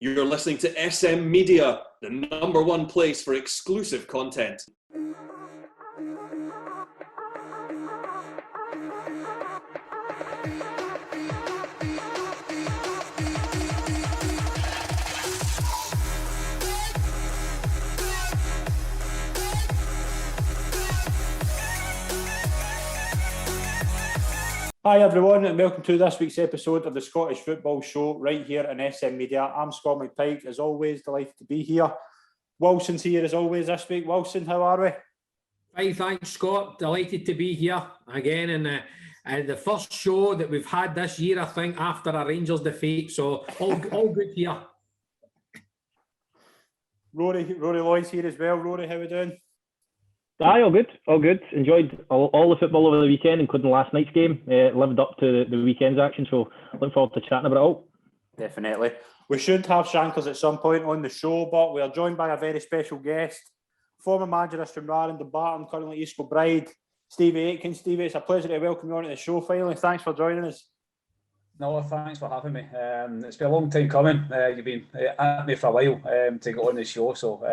You're listening to SM Media, the #1 place for exclusive content. Hi everyone and welcome to this week's episode of the Scottish Football Show right here in SM Media. I'm Scott McPike, as always, delighted to be here. Wilson's here as always this week. Wilson, how are we? Fine, thanks Scott. Delighted to be here again in the first show that we've had this year, I think, after a Rangers defeat. So all good here. Rory Lloyd's here as well. Rory, how are we doing? Aye, all good. Enjoyed all the football over the weekend, including last night's game. Lived up to the weekend's action, so looking forward to chatting about it all. Definitely. We should have Shankers at some point on the show, but we are joined by a very special guest, former manager of Kilbride and Barton, currently East Kilbride, Stevie Aitken. Stevie, it's a pleasure to welcome you on to the show finally. Thanks for joining us. No, thanks for having me. It's been a long time coming. You've been at me for a while to get on the show, so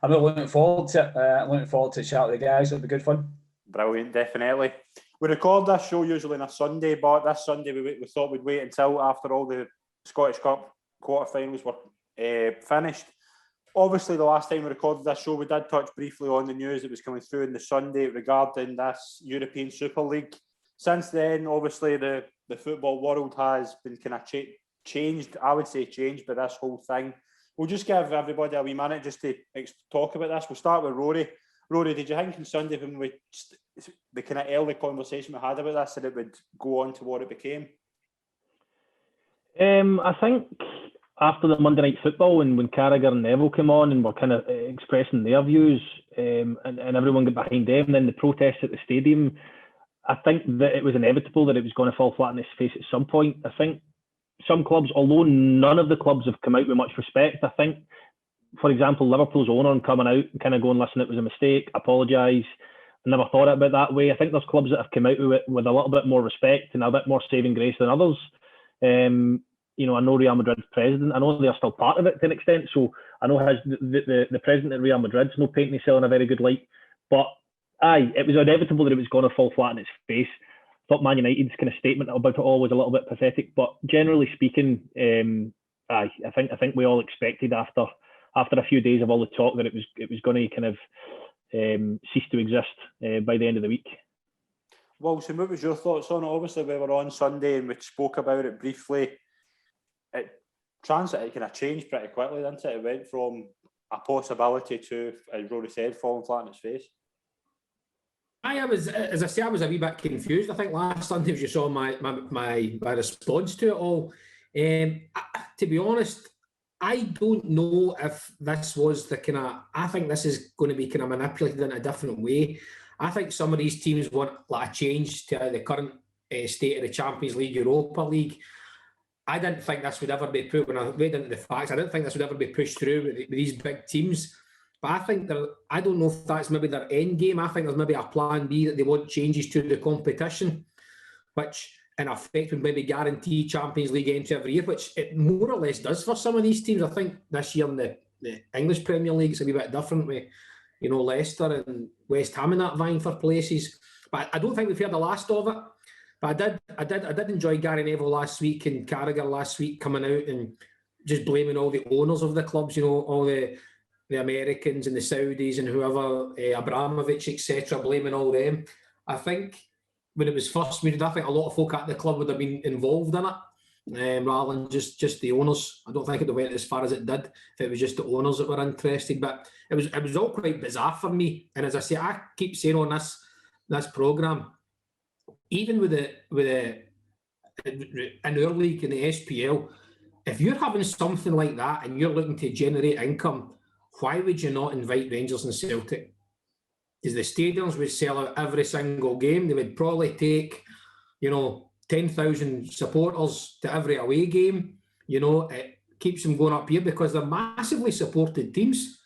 I'm really looking forward to it. I'm looking forward to chat with the guys. It'll be good fun. Brilliant, definitely. We record this show usually on a Sunday, but this Sunday we thought we'd wait until after all the Scottish Cup quarterfinals were finished. Obviously, the last time we recorded this show, we did touch briefly on the news that was coming through on the Sunday regarding this European Super League. Since then, obviously, the football world has been kind of changed. I would say changed by this whole thing. We'll just give everybody a wee minute just to talk about this. We'll start with Rory. Rory, did you think on Sunday when the kind of early conversation we had about this that it would go on to what it became? I think after the Monday Night Football and when Carragher and Neville came on and were kind of expressing their views and everyone got behind them, and then the protests at the stadium, I think that it was inevitable that it was going to fall flat on its face at some point. I think some clubs, although none of the clubs have come out with much respect, I think, for example, Liverpool's owner coming out and kind of going, listen, it was a mistake, apologise, I never thought about it that way. I think there's clubs that have come out with a little bit more respect and a bit more saving grace than others. I know Real Madrid's president, I know they're still part of it to an extent, so I know the president at Real Madrid's no painting himself in a very good light, but aye, it was inevitable that it was going to fall flat on its face. I thought Man United's kind of statement about it all was a little bit pathetic, but generally speaking, I think we all expected after a few days of all the talk that it was going to kind of cease to exist by the end of the week. Wilson, what was your thoughts on it? Obviously, we were on Sunday and we spoke about it briefly. It kind of changed pretty quickly, didn't it? It went from a possibility to, as Rory said, falling flat on its face. I was a wee bit confused. I think last Sunday, as you saw my response to it all. To be honest, I don't know if this was the kind of. I think this is going to be kind of manipulated in a different way. I think some of these teams want like a change to the current state of the Champions League, Europa League. I didn't think this would ever be put. When I read into the facts, I didn't think this would ever be pushed through with these big teams. But I think I don't know if that's maybe their end game. I think there's maybe a plan B that they want changes to the competition, which in effect would maybe guarantee Champions League entry every year, which it more or less does for some of these teams. I think this year in the English Premier League it's a wee bit different with, Leicester and West Ham and that vying for places. But I don't think we've heard the last of it. But I did enjoy Gary Neville last week and Carragher last week coming out and just blaming all the owners of the clubs, all the Americans and the Saudis and whoever, Abramovich, etc., blaming all them. I think when it was first mooted, I think a lot of folk at the club would have been involved in it, rather than just the owners. I don't think it went as far as it did if it was just the owners that were interested. But it was all quite bizarre for me. And as I say, I keep saying on this programme, even with the in our league in the SPL, if you're having something like that and you're looking to generate income, why would you not invite Rangers and Celtic? Because the stadiums would sell out every single game. They would probably take, 10,000 supporters to every away game. It keeps them going up here because they're massively supported teams.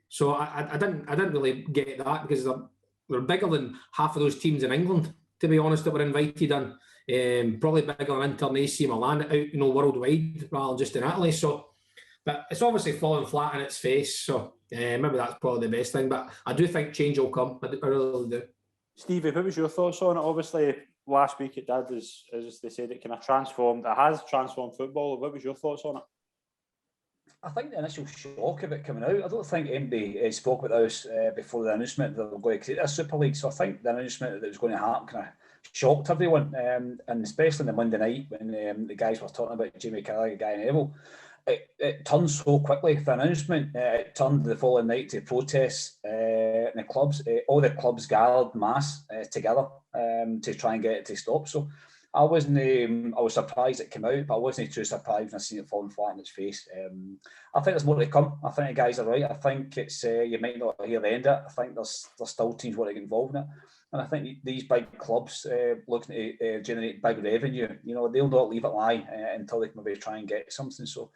So I didn't really get that because they're bigger than half of those teams in England, to be honest, that were invited in. Probably bigger than Inter and AC Milan out, worldwide rather than just in Italy. So, but it's obviously fallen flat in its face. So maybe that's probably the best thing. But I do think change will come. I really do. Stevie, what was your thoughts on it? Obviously, last week it did, as they said, it kind of transformed. It has transformed football. What was your thoughts on it? I think the initial shock of it coming out, I don't think anybody spoke about this before the announcement that they were going to create a Super League. So I think the announcement that it was going to happen kind of shocked everyone, and especially on the Monday night when the guys were talking about Jamie Carragher, Guy Neville. It turned so quickly. The announcement, it turned the following night to protests in the clubs. All the clubs gathered mass together to try and get it to stop. So I wasn't. I was surprised it came out, but I wasn't too surprised when I seen it falling flat in its face. I think there's more to come. I think the guys are right. I think it's you might not hear the end of it. I think there's still teams want to get involved in it, and I think these big clubs looking to generate big revenue, they'll not leave it lie until they can maybe try and get something. So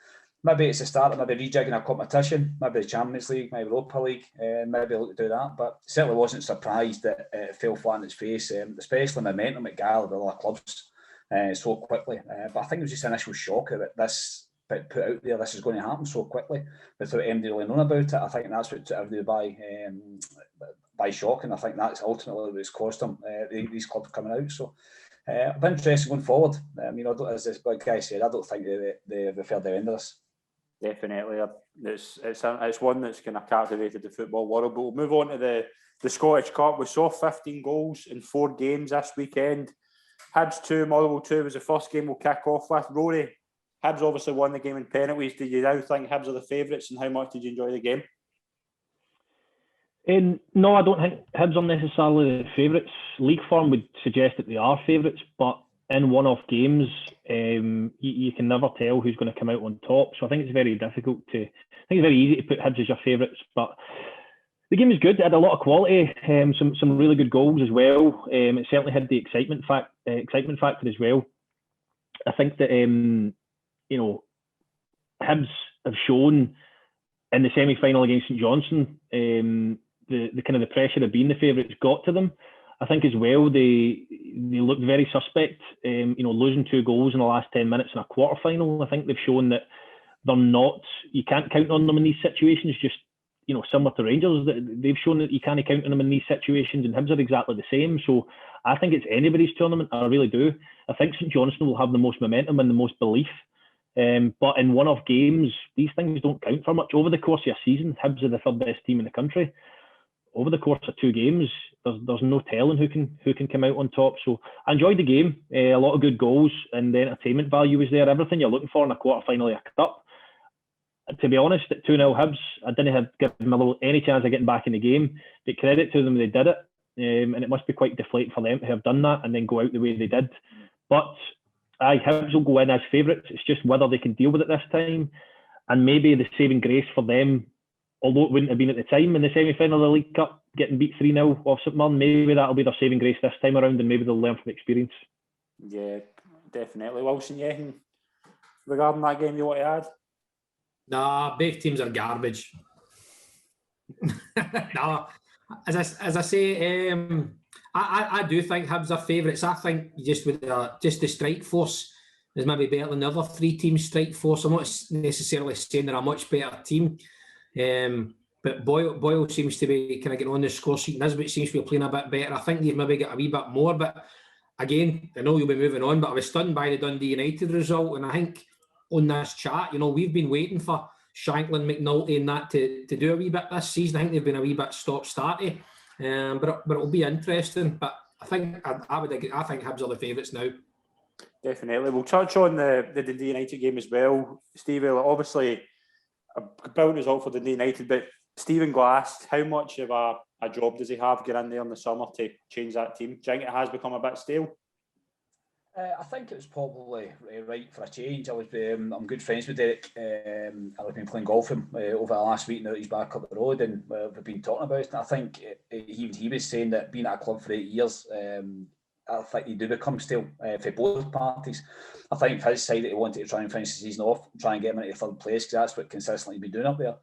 maybe it's a start of maybe rejigging a competition, maybe the Champions League, maybe Europa League, maybe look to do that. But certainly wasn't surprised that it fell flat in its face, especially momentum at Gala with a lot of clubs so quickly. But I think it was just an initial shock that this put out there, this is going to happen so quickly without anybody really knowing about it. I think that's what took everybody by shock, and I think that's ultimately what's cost them these clubs coming out. So it'll be interesting going forward. As this big guy said, I don't think they've heard the end of this. Definitely, it's one that's kind of captivated the football world. But we'll move on to the Scottish Cup. We saw 15 goals in 4 games this weekend. Hibs 2, Motherwell 2 was the first game we'll kick off with. Rory, Hibs obviously won the game in penalties. Do you now think Hibs are the favourites, and how much did you enjoy the game? No, I don't think Hibs are necessarily the favourites. League form would suggest that they are favourites, but in one-off games, you can never tell who's going to come out on top. So I think it's very difficult I think it's very easy to put Hibs as your favourites, but the game was good. It had a lot of quality, some really good goals as well. It certainly had the excitement factor as well. I think that Hibs have shown in the semi-final against St Johnstone, the kind of the pressure of being the favourites got to them. I think as well they looked very suspect. Losing 2 goals in the last 10 minutes in a quarter final. I think they've shown that they're not. You can't count on them in these situations. Just similar to Rangers, they've shown that you can't count on them in these situations, and Hibs are exactly the same. So I think it's anybody's tournament. I really do. I think St Johnstone will have the most momentum and the most belief. But in one-off games, these things don't count for much. Over the course of a season, Hibs are the 3rd best team in the country. Over the course of 2 games, there's no telling who can come out on top. So I enjoyed the game. A lot of good goals, and the entertainment value was there. Everything you're looking for in a quarter final of a cup. To be honest, at 2-0 Hibs, I didn't give Motherwell any chance of getting back in the game. But credit to them, they did it. And it must be quite deflating for them to have done that and then go out the way they did. But Hibs will go in as favourites. It's just whether they can deal with it this time. And maybe the saving grace for them, although it wouldn't have been at the time in the semi-final of the League Cup, getting beat 3-0 off St Mirren, maybe that'll be their saving grace this time around, and maybe they'll learn from experience. Yeah, definitely. Wilson, anything regarding that game you want to add? Nah, both teams are garbage. Nah, as I say, I do think Hibs are favourites. I think just the strike force is maybe better than the other 3 teams' strike force. I'm not necessarily saying they're a much better team, but Boyle seems to be kind of getting on the score sheet. Nisbet seems to be playing a bit better. I think they've maybe got a wee bit more. But again, I know you'll be moving on, but I was stunned by the Dundee United result, and I think on this chat, we've been waiting for Shanklin, McNulty and that to do a wee bit this season. I think they've been a wee bit stop-starty, but it'll be interesting. But I think I think Hibs are the favourites now. Definitely. We'll touch on the Dundee United game as well, Stevie. Obviously, a brilliant result for Dundee United, but Stephen Glass, how much of a job does he have getting in there in the summer to change that team? Do you think it has become a bit stale? I think it was probably right for a change. I'm good friends with Derek. I've been playing golf with him over the last week now that he's back up the road, and we've been talking about it. And I think he was saying that being at a club for 8 years, I think they do become stale for both parties. I think for his side that he wanted to try and finish the season off, try and get him into 3rd place, because that's what consistently been doing up there.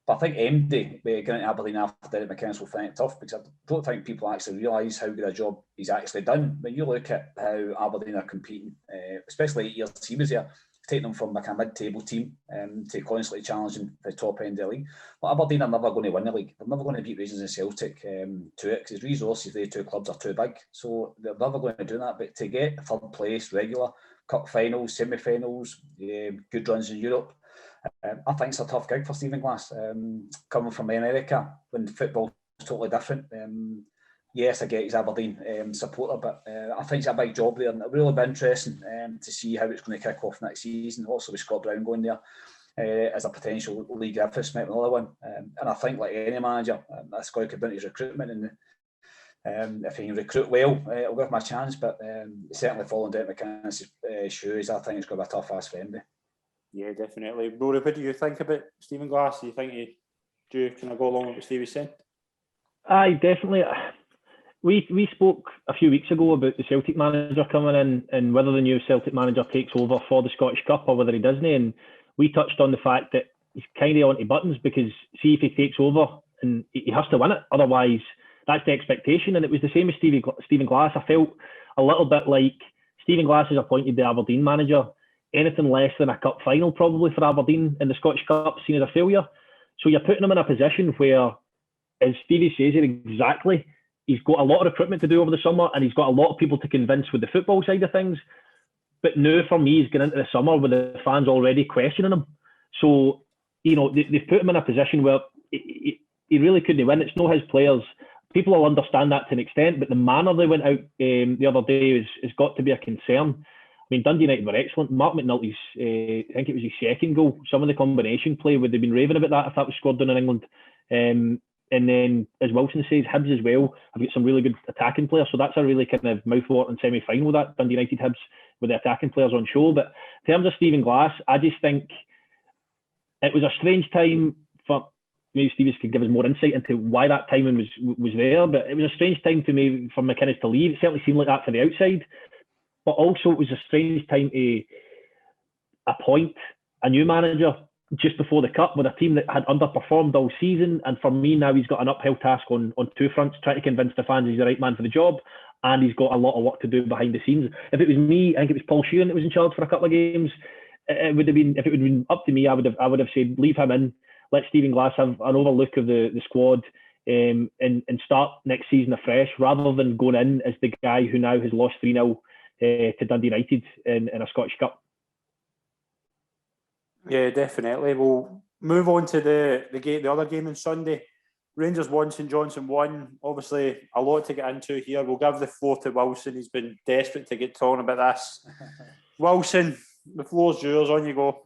But I think MD, going into Aberdeen after Derek McInnes, will find it tough, because I don't think people actually realise how good a job he's actually done. When you look at how Aberdeen are competing, especially 8 years he was there, taking them from like a mid-table team to constantly challenging the top end of the league. But Aberdeen are never going to win the league. They're never going to beat Rangers and Celtic to it, because resources, they two clubs are too big. So they're never going to do that. But to get third place, regular, cup finals, semi-finals, good runs in Europe, I think it's a tough gig for Stephen Glass. Coming from America, when football is totally different. Yes, I get he's Aberdeen supporter, but I think it's a big job there, and it'll really be interesting to see how it's going to kick off next season. Also with Scott Brown going there as a potential Lee Griffiths, might be another one. And I think, like any manager, that's got to come into his recruitment, and if he can recruit well, I'll give him a chance. But certainly following Derek McInnes' shoes, I think it's going to be a tough ask for him. Yeah, definitely. Rory, what do you think about Stephen Glass? Do you think can I go along with what Stevie's saying? Aye, definitely. We spoke a few weeks ago about the Celtic manager coming in and whether the new Celtic manager takes over for the Scottish Cup or whether he doesn't. And we touched on the fact that he's kind of onto buttons, because see if he takes over and he has to win it. Otherwise, that's the expectation. And it was the same as Stephen Glass. I felt a little bit like Stephen Glass has appointed the Aberdeen manager. Anything less than a cup final probably for Aberdeen in the Scottish Cup seen as a failure. So you're putting him in a position where, as Stevie says here exactly, he's got a lot of recruitment to do over the summer, and he's got a lot of people to convince with the football side of things. But now, for me, he's going into the summer with the fans already questioning him. So, they've put him in a position where he really couldn't win. It's not his players. People will understand that to an extent, but the manner they went out the other day has got to be a concern. I mean, Dundee United were excellent. Mark McNulty's, I think it was his second goal. Some of the combination play, would have been raving about that if that was scored down in England. And then, as Wilson says, Hibs as well have got some really good attacking players. So that's a really kind of mouthwatering semi-final, that Dundee United Hibs with the attacking players on show. But in terms of Stephen Glass, I just think it was a strange time for, maybe Stevie could give us more insight into why that timing was there. But it was a strange time to me for McInnes to leave. It certainly seemed like that for the outside. But also, it was a strange time to appoint a new manager just before the Cup with a team that had underperformed all season. And for me, now he's got an uphill task on two fronts, trying to convince the fans he's the right man for the job, and he's got a lot of work to do behind the scenes. If it was me, I think it was Paul Sheeran that was in charge for a couple of games. It would have been, if it would have been up to me, I would have said leave him in, let Stephen Glass have an overlook of the squad, and start next season afresh, rather than going in as the guy who now has lost 3-0 to Dundee United in a Scottish Cup. Yeah, definitely. We'll move on to the other game on Sunday. Rangers won, St Johnstone won. Obviously, a lot to get into here. We'll give the floor to Wilson. He's been desperate to get talking about this. Wilson, the floor's yours. On you go.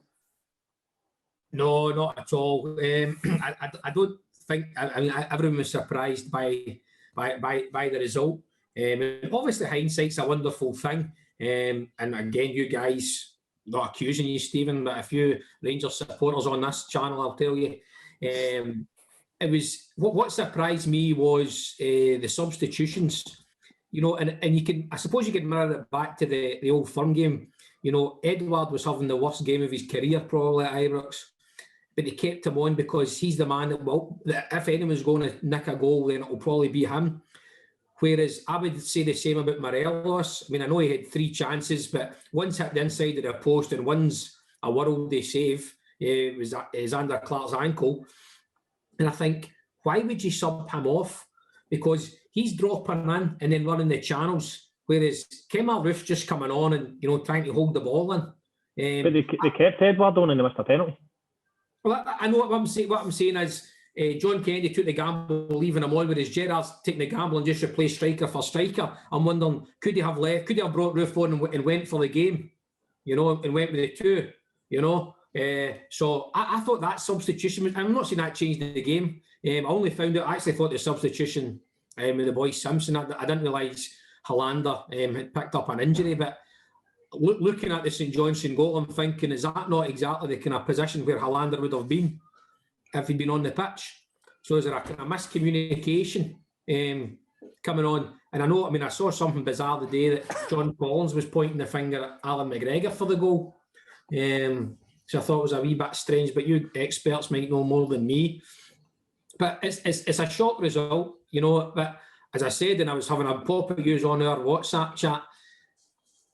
No, not at all. I don't think. I mean, everyone was surprised by the result. Obviously, hindsight's a wonderful thing. And again, you guys, not accusing you, Stephen, but a few Rangers supporters on this channel, I'll tell you. It was what surprised me was the substitutions. And you can, I suppose, you can mirror it back to the Old Firm game. Edward was having the worst game of his career probably at Ibrox, but they kept him on because he's the man that if anyone's going to nick a goal, then it'll probably be him. Whereas I would say the same about Morelos. I mean, I know he had 3 chances, but one's hit the inside of the post and one's a worldly save. It was Xander Clark's ankle. And I think, why would you sub him off? Because he's dropping in and then running the channels, whereas Kemar Roof's just coming on and, trying to hold the ball in. But they kept Edward on and they missed a penalty. Well, I know what I'm saying. What I'm saying is, John Kennedy took the gamble leaving him on, whereas Gerrard's taking the gamble and just replaced striker for striker. I'm wondering, could he have brought Roof on and went for the game, and went with the 2, So I thought that substitution was, I'm not saying that changed the game. I only found out, I actually thought the substitution with the boy Simpson, I didn't realise Hollander had picked up an injury, but looking at the St Johnstone goal, I'm thinking, is that not exactly the kind of position where Hollander would have been if he'd been on the pitch? So is there a kind of miscommunication coming on? And I saw something bizarre the day that John Collins was pointing the finger at Alan McGregor for the goal. So I thought it was a wee bit strange, but you experts might know more than me. But it's a shock result, you know. But as I said, and I was having a pop at you on our WhatsApp chat,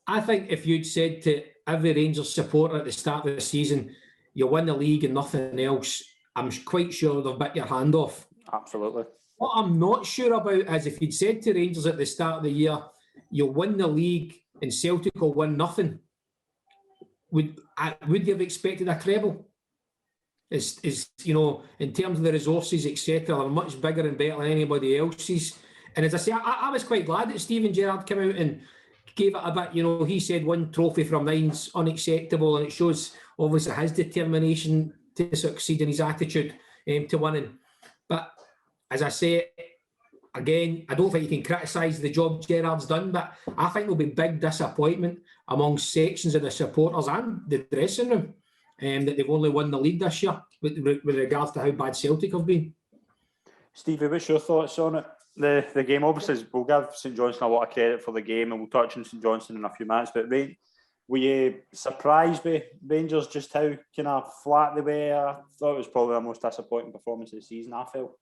I think if you'd said to every Rangers supporter at the start of the season, you win the league and nothing else, I'm quite sure they've bit your hand off. Absolutely. What I'm not sure about is if you'd said to Rangers at the start of the year, you'll win the league and Celtic will win nothing, would you have expected a treble? Is you know, in terms of the resources, etc., they're much bigger and better than anybody else's. And as I say, I was quite glad that Steven Gerrard came out and gave it a bit. You know, he said 1 trophy from 9's unacceptable, and it shows obviously his determination to succeed and his attitude to winning. But as I say, again, I don't think you can criticise the job Gerrard's done, but I think there'll be big disappointment among sections of the supporters and the dressing room that they've only won the league this year with regards to how bad Celtic have been. Stevie, what's your thoughts on it? The game, obviously, we'll give St Johnstone a lot of credit for the game, and we'll touch on St Johnstone in a few minutes, but were you surprised by Rangers just how kind of flat they were? I thought it was probably the most disappointing performance of the season, I felt.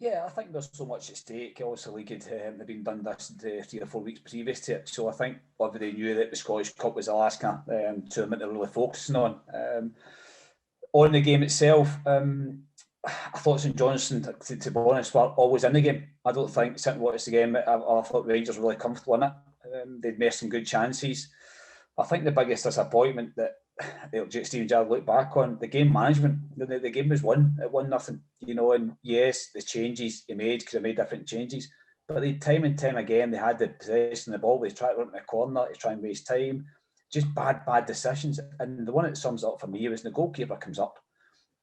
Yeah, I think there's so much at stake. Obviously, the league had been done this 3 or 4 weeks previous to it, so I think everybody knew that the Scottish Cup was the last kind of tournament they're really focusing on. On the game itself, I thought St Johnstone, to be honest, were always in the game. I don't think, sitting watching the game, I thought Rangers were really comfortable in it. They'd missed some good chances. I think the biggest disappointment that Steven Gerrard looked back on, the game management. The game was won at 1-0, you know, and yes, the changes he made, could have made different changes, but time and time again, they had the possession of the ball, they tried to run in the corner, they try and waste time, just bad decisions. And the one that sums it up for me was the goalkeeper comes up,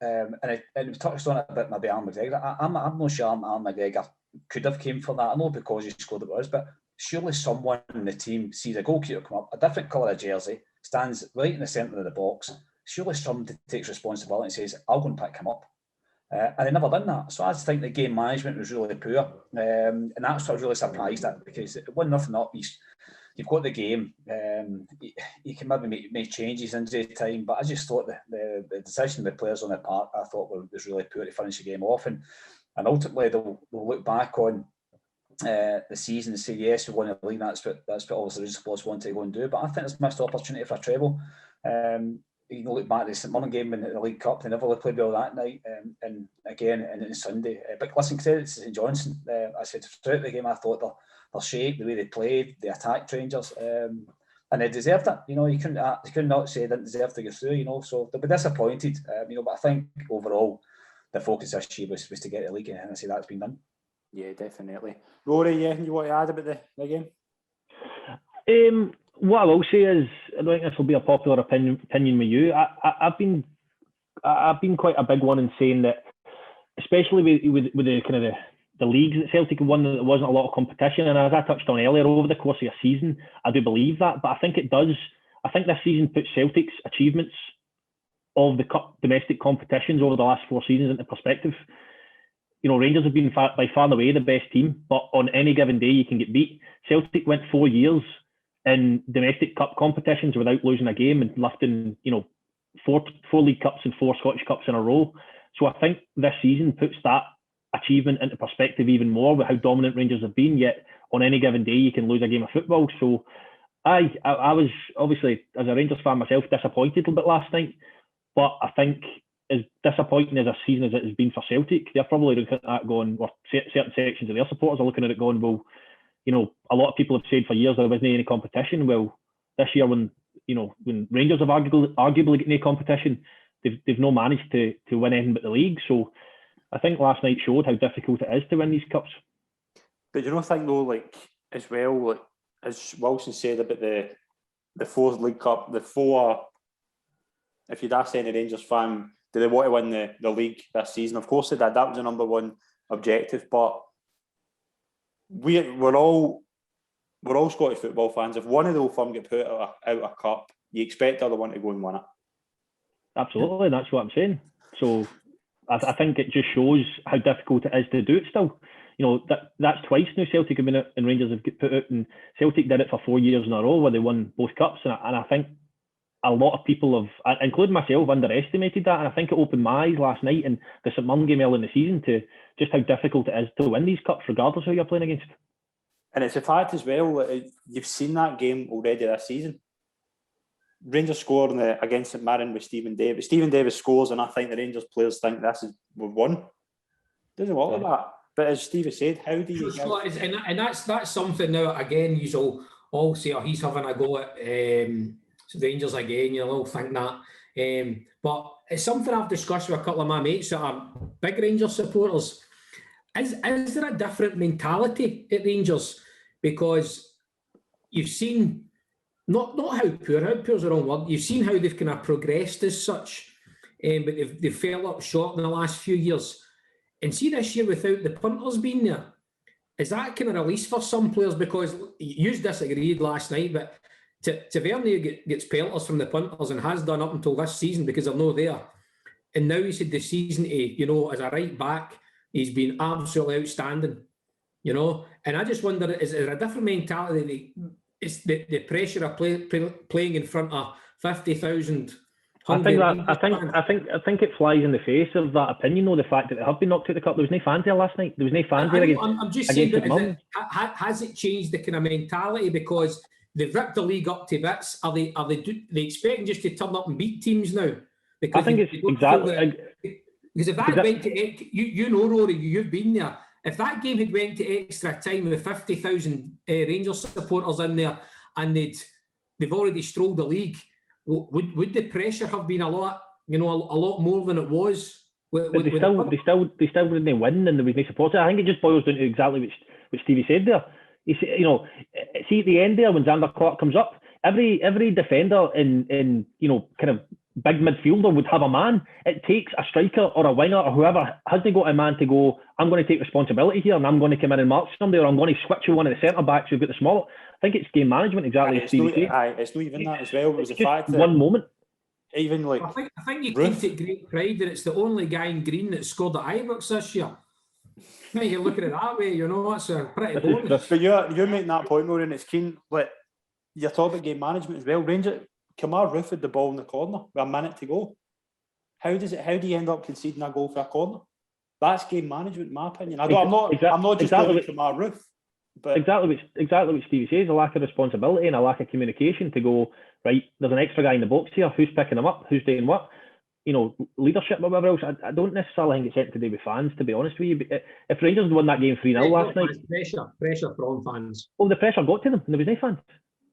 and we touched on it a bit, maybe Alan McGregor. I'm not sure Alan McGregor could have came for that. I know because he scored it was, but surely someone in the team sees a goalkeeper come up, a different colour of jersey, stands right in the centre of the box. Surely somebody takes responsibility and says, I'll go and pick him up. And they never done that. So I just think the game management was really poor. And that's what I was really surprised at, because it 1-0 up, you've got the game. You can maybe make changes in the time, but I just thought the decision of the players on the part, I thought was really poor to finish the game off. And ultimately, they'll look back on the season and say, yes, we won the league. That's what obviously the supporters want to go and do. But I think it's a missed opportunity for a treble. You can look back at the St Mirren game in the League Cup, they never really played well that night, and again in Sunday. But listen, credit to St Johnstone. I said throughout the game, I thought their shape, the way they played, they attacked Rangers, and they deserved it. You know, you could not say they didn't deserve to go through. You know, so they'll be disappointed. You know, but I think overall the focus this year was to get the league, and I say that's been done. Yeah, definitely. Rory, anything you want to add about the game? What I will say is, I don't think this will be a popular opinion with you. I've been quite a big one in saying that, especially with the kind of the leagues that Celtic won, there wasn't a lot of competition. And as I touched on earlier, over the course of a season, I do believe that. But I think it does. I think this season puts Celtic's achievements of the cup domestic competitions over the last 4 seasons into perspective. You know, Rangers have been by far and away the best team, but on any given day you can get beat. Celtic went 4 years in domestic cup competitions without losing a game and lifting, you know, four League Cups and 4 Scottish Cups in a row. So I think this season puts that achievement into perspective even more with how dominant Rangers have been. Yet on any given day you can lose a game of football. So I was obviously, as a Rangers fan myself, disappointed a little bit last night. But I think as disappointing as a season as it has been for Celtic, they're probably looking at that going, or certain sections of their supporters are looking at it going, well, you know, a lot of people have said for years there wasn't any competition. Well, this year when Rangers have arguably got no competition, they've not managed to win anything but the league. So I think last night showed how difficult it is to win these cups. But you don't think though, like as well, like as Wilson said about the 4th League Cup, the 4. If you'd asked any Rangers fan, do they want to win the league this season? Of course they did. That was the number one objective. But we're all Scottish football fans. If one of the Old Firm get put out a cup, you expect the other one to go and win it. Absolutely, that's what I'm saying. So I think it just shows how difficult it is to do it still. You know, that's twice now Celtic have been out and Rangers have put out, and Celtic did it for 4 years in a row where they won both cups. And I think a lot of people have, including myself, underestimated that, and I think it opened my eyes last night in the St Mirren game early in the season to just how difficult it is to win these cups, regardless of who you're playing against. And it's a fact as well that you've seen that game already this season. Rangers scoring against St Mirren with Stephen Davis. Stephen Davis scores, and I think the Rangers players think we've won. Doesn't work like that. But as Stevie said, how do you? And that's something now. Again, you all say, "Oh, he's having a go at Rangers again." You'll all think that, but it's something I've discussed with a couple of my mates that are big Rangers supporters. Is there a different mentality at Rangers? Because you've seen not how poor's the wrong word. You've seen how they've kind of progressed as such, but they've fell up short in the last few years. And see this year without the punters being there, is that kind of release for some players? Because you disagreed last night, but Tavernier gets pelters from the punters and has done up until this season because they're not there. And now he said this season, as a right back, he's been absolutely outstanding, And I just wonder, is there a different mentality? It's the pressure of playing in front of 50,000. I think it flies in the face of that opinion, though, the fact that they have been knocked out the cup. There was no fans there last night. There was no fans there against. I'm just saying, that has it changed the kind of mentality because they've ripped the league up to bits? Are they expecting just to turn up and beat teams now? Because I think it's exactly because if that went to Rory, you've been there. If that game had went to extra time with 50,000 Rangers supporters in there and they've already strolled the league. Would the pressure have been a lot more than it was? They still didn't win, and there was no support. I think it just boils down to exactly what Stevie said there. He said, see at the end there when Xander Clark comes up, every defender in kind of big midfielder would have a man. It takes a striker or a winger or whoever has to got a man to go, I'm going to take responsibility here and I'm going to come in and mark somebody, or I'm going to switch with one of the centre backs who've got the smaller. I think it's game management, exactly as Stevie said. It's not even that as well. It was the fact that one moment. Even like I think you can take great pride that it's the only guy in green that scored at Ibrox this year. Now you look at it that way, it's a pretty bonus. But you're making that point, Rory, and it's keen. Like you're talking about game management as well. Rangers, Kamar roofed the ball in the corner with a minute to go. How do you end up conceding a goal for a corner? That's game management, in my opinion. I'm not just blaming Kamar Roof. But exactly what Stevie says, a lack of responsibility and a lack of communication to go, right, there's an extra guy in the box here, who's picking him up, who's doing what? Leadership or whatever else. I don't necessarily think it's anything to do with fans, to be honest with you. If Rangers had won that game 3-0 last night... Pressure from fans. Well, the pressure got to them, and there was no fans.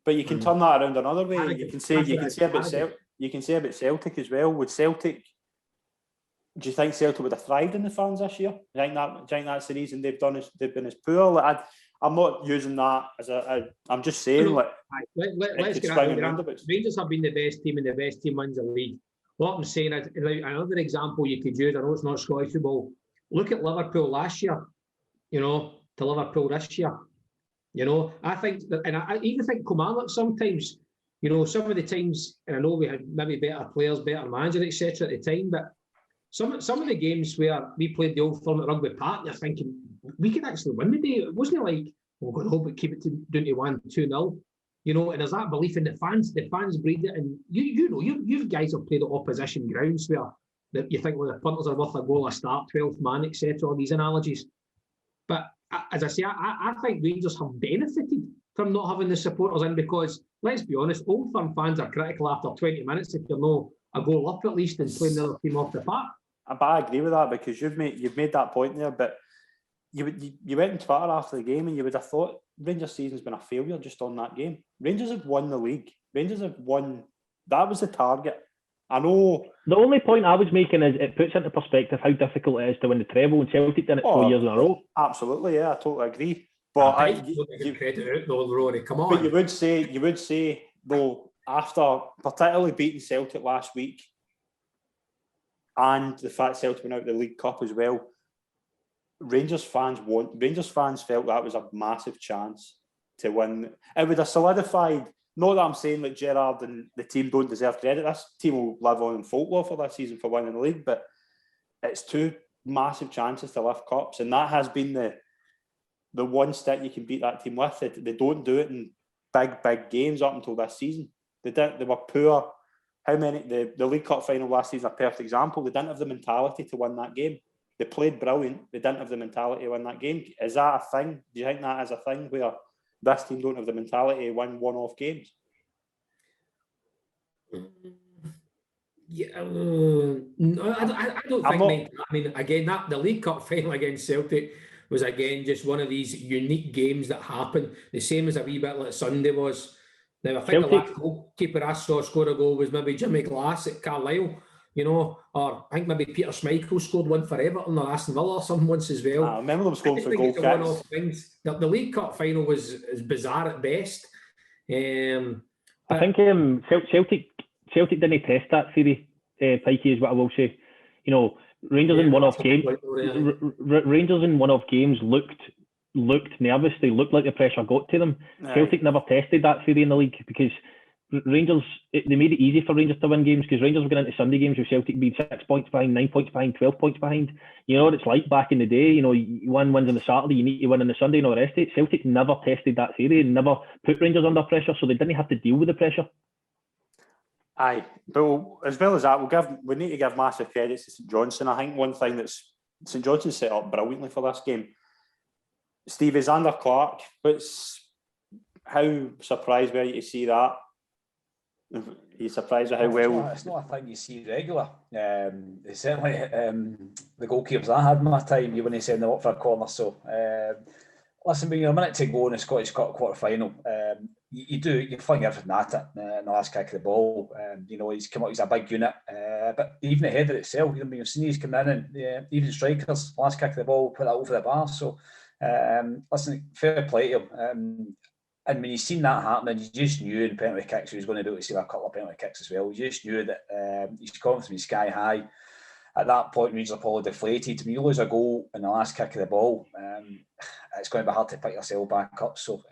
But you can turn that around another way. You can say about Celtic as well. Would Celtic... Do you think Celtic would have thrived in the fans this year? Do you think that's the reason they've been as poor? I'm not using that as I'm just saying. Let's get out of it. Rangers have been the best team, and the best team wins the league. What I'm saying is, another example you could use, I know it's not Scottish football, look at Liverpool last year, to Liverpool this year. I think that, and I even think Kilmarnock sometimes, some of the times, and I know we had maybe better players, better manager, etc. at the time, but some of the games where we played the Old Firm at Rugby Park, you're thinking, we could actually win the day. It wasn't like, we're going to hope we keep it down to 1-2-0. And there's that belief in the fans. The fans breed it. And you guys have played at opposition grounds where you think, well, the punters are worth a goal a start, 12th man, etc. All these analogies. But as I say, I think Rangers have benefited from not having the supporters in because, let's be honest, Old Firm fans are critical after 20 minutes if you're not a goal up at least and playing the other team off the park. But I agree with that because you've made that point there, but you went on Twitter after the game and you would have thought Rangers' season's been a failure just on that game. Rangers have won the league. Rangers have won. That was the target. I know. The only point I was making is it puts into perspective how difficult it is to win the treble, and Celtic did it 4 years in a row. Absolutely, yeah, I totally agree. But you credit out though, Rory. Come on. But you would say though, after particularly beating Celtic last week, and the fact Celtic went out the League Cup as well, Rangers fans felt that was a massive chance to win. It would have solidified. Not that I'm saying that Gerrard and the team don't deserve credit. This team will live on in folklore for this season for winning the league, but it's two massive chances to lift cups, and that has been the one stick you can beat that team with. They don't do it in big games up until this season. They were poor how many the League Cup final last season is a perfect example. They didn't have the mentality to win that game. They played brilliant. They didn't have the mentality to win that game. Is that a thing? Do you think that is a thing where this team don't have the mentality to win one-off games? Yeah, no, I don't think. I mean, again, that the League Cup final against Celtic was again just one of these unique games that happen. The same as a wee bit like Sunday was. Now I think the last goalkeeper I saw score a goal was maybe Jimmy Glass at Carlisle, you know, or I think maybe Peter Schmeichel scored one for Everton or Aston Villa or something once as well. I remember them scoring for goal kicks. The League Cup final was bizarre at best. I think Celtic didn't test that theory, Pikey, is what I will say. You know, Rangers in one-off games. Rangers in one-off games looked nervous. They looked like the pressure got to them. Right. Celtic never tested that theory in the league because Rangers, they made it easy for Rangers to win games because Rangers were going into Sunday games with Celtic being 6 points behind, 9 points behind, 12 points behind. You know what it's like back in the day. You know, one wins on the Saturday, you need to win on the Sunday and all the rest of it. Celtic never tested that theory and never put Rangers under pressure, so they didn't have to deal with the pressure. Aye, but as well as that, we need to give massive credit to St Johnstone. I think one thing that's St Johnstone set up brilliantly for this game. Stevie Xander Clark, how surprised were you to see that? Are you surprised at how well? It's not a thing you see regular. Certainly, the goalkeepers I had in my time, you wouldn't send them up for a corner. So, listen, when you're a minute to go in the Scottish Cup quarter final, you fling everything at it in the last kick of the ball. You know, he's come out, he's a big unit, but even the header itself, you've seen he's come in and even strikers, last kick of the ball, put that over the bar. So, listen, fair play to him. And when you seen that happening, you just knew in penalty kicks he was going to be able to see a couple of penalty kicks as well. You just knew that his confidence was sky high. At that point, Rangers are probably deflated. When you lose a goal in the last kick of the ball, it's going to be hard to pick yourself back up. So,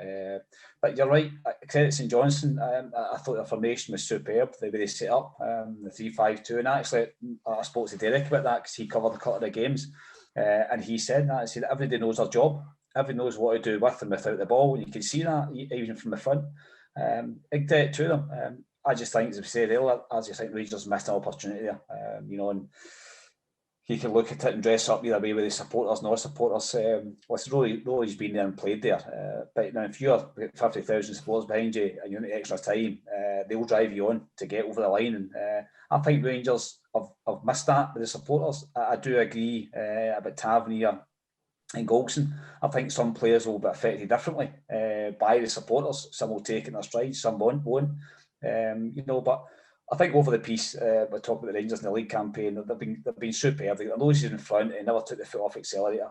but you're right. Credit St Johnstone. I thought the formation was superb. The way they set up the 3-5-2, and actually, I spoke to Derek about that because he covered a couple of the games, and he said that. He said everybody knows their job. Everyone knows what to do with and without the ball. And you can see that even from the front. Big credit to them. I just think, as we said earlier, Rangers missed an opportunity there. You know, and you can look at it and dress up either way with the supporters, not supporters. Rory's been there and played there. But now, if you're 50,000 supporters behind you and you need extra time, they'll drive you on to get over the line. And I think Rangers have missed that with the supporters. I do agree about Tavernier and Golson. I think some players will be affected differently by the supporters. Some will take it in their stride, some won't. You know, but I think over the piece, we're talking about the Rangers in the league campaign. They've been superb. They've got noses in front and never took the foot off accelerator.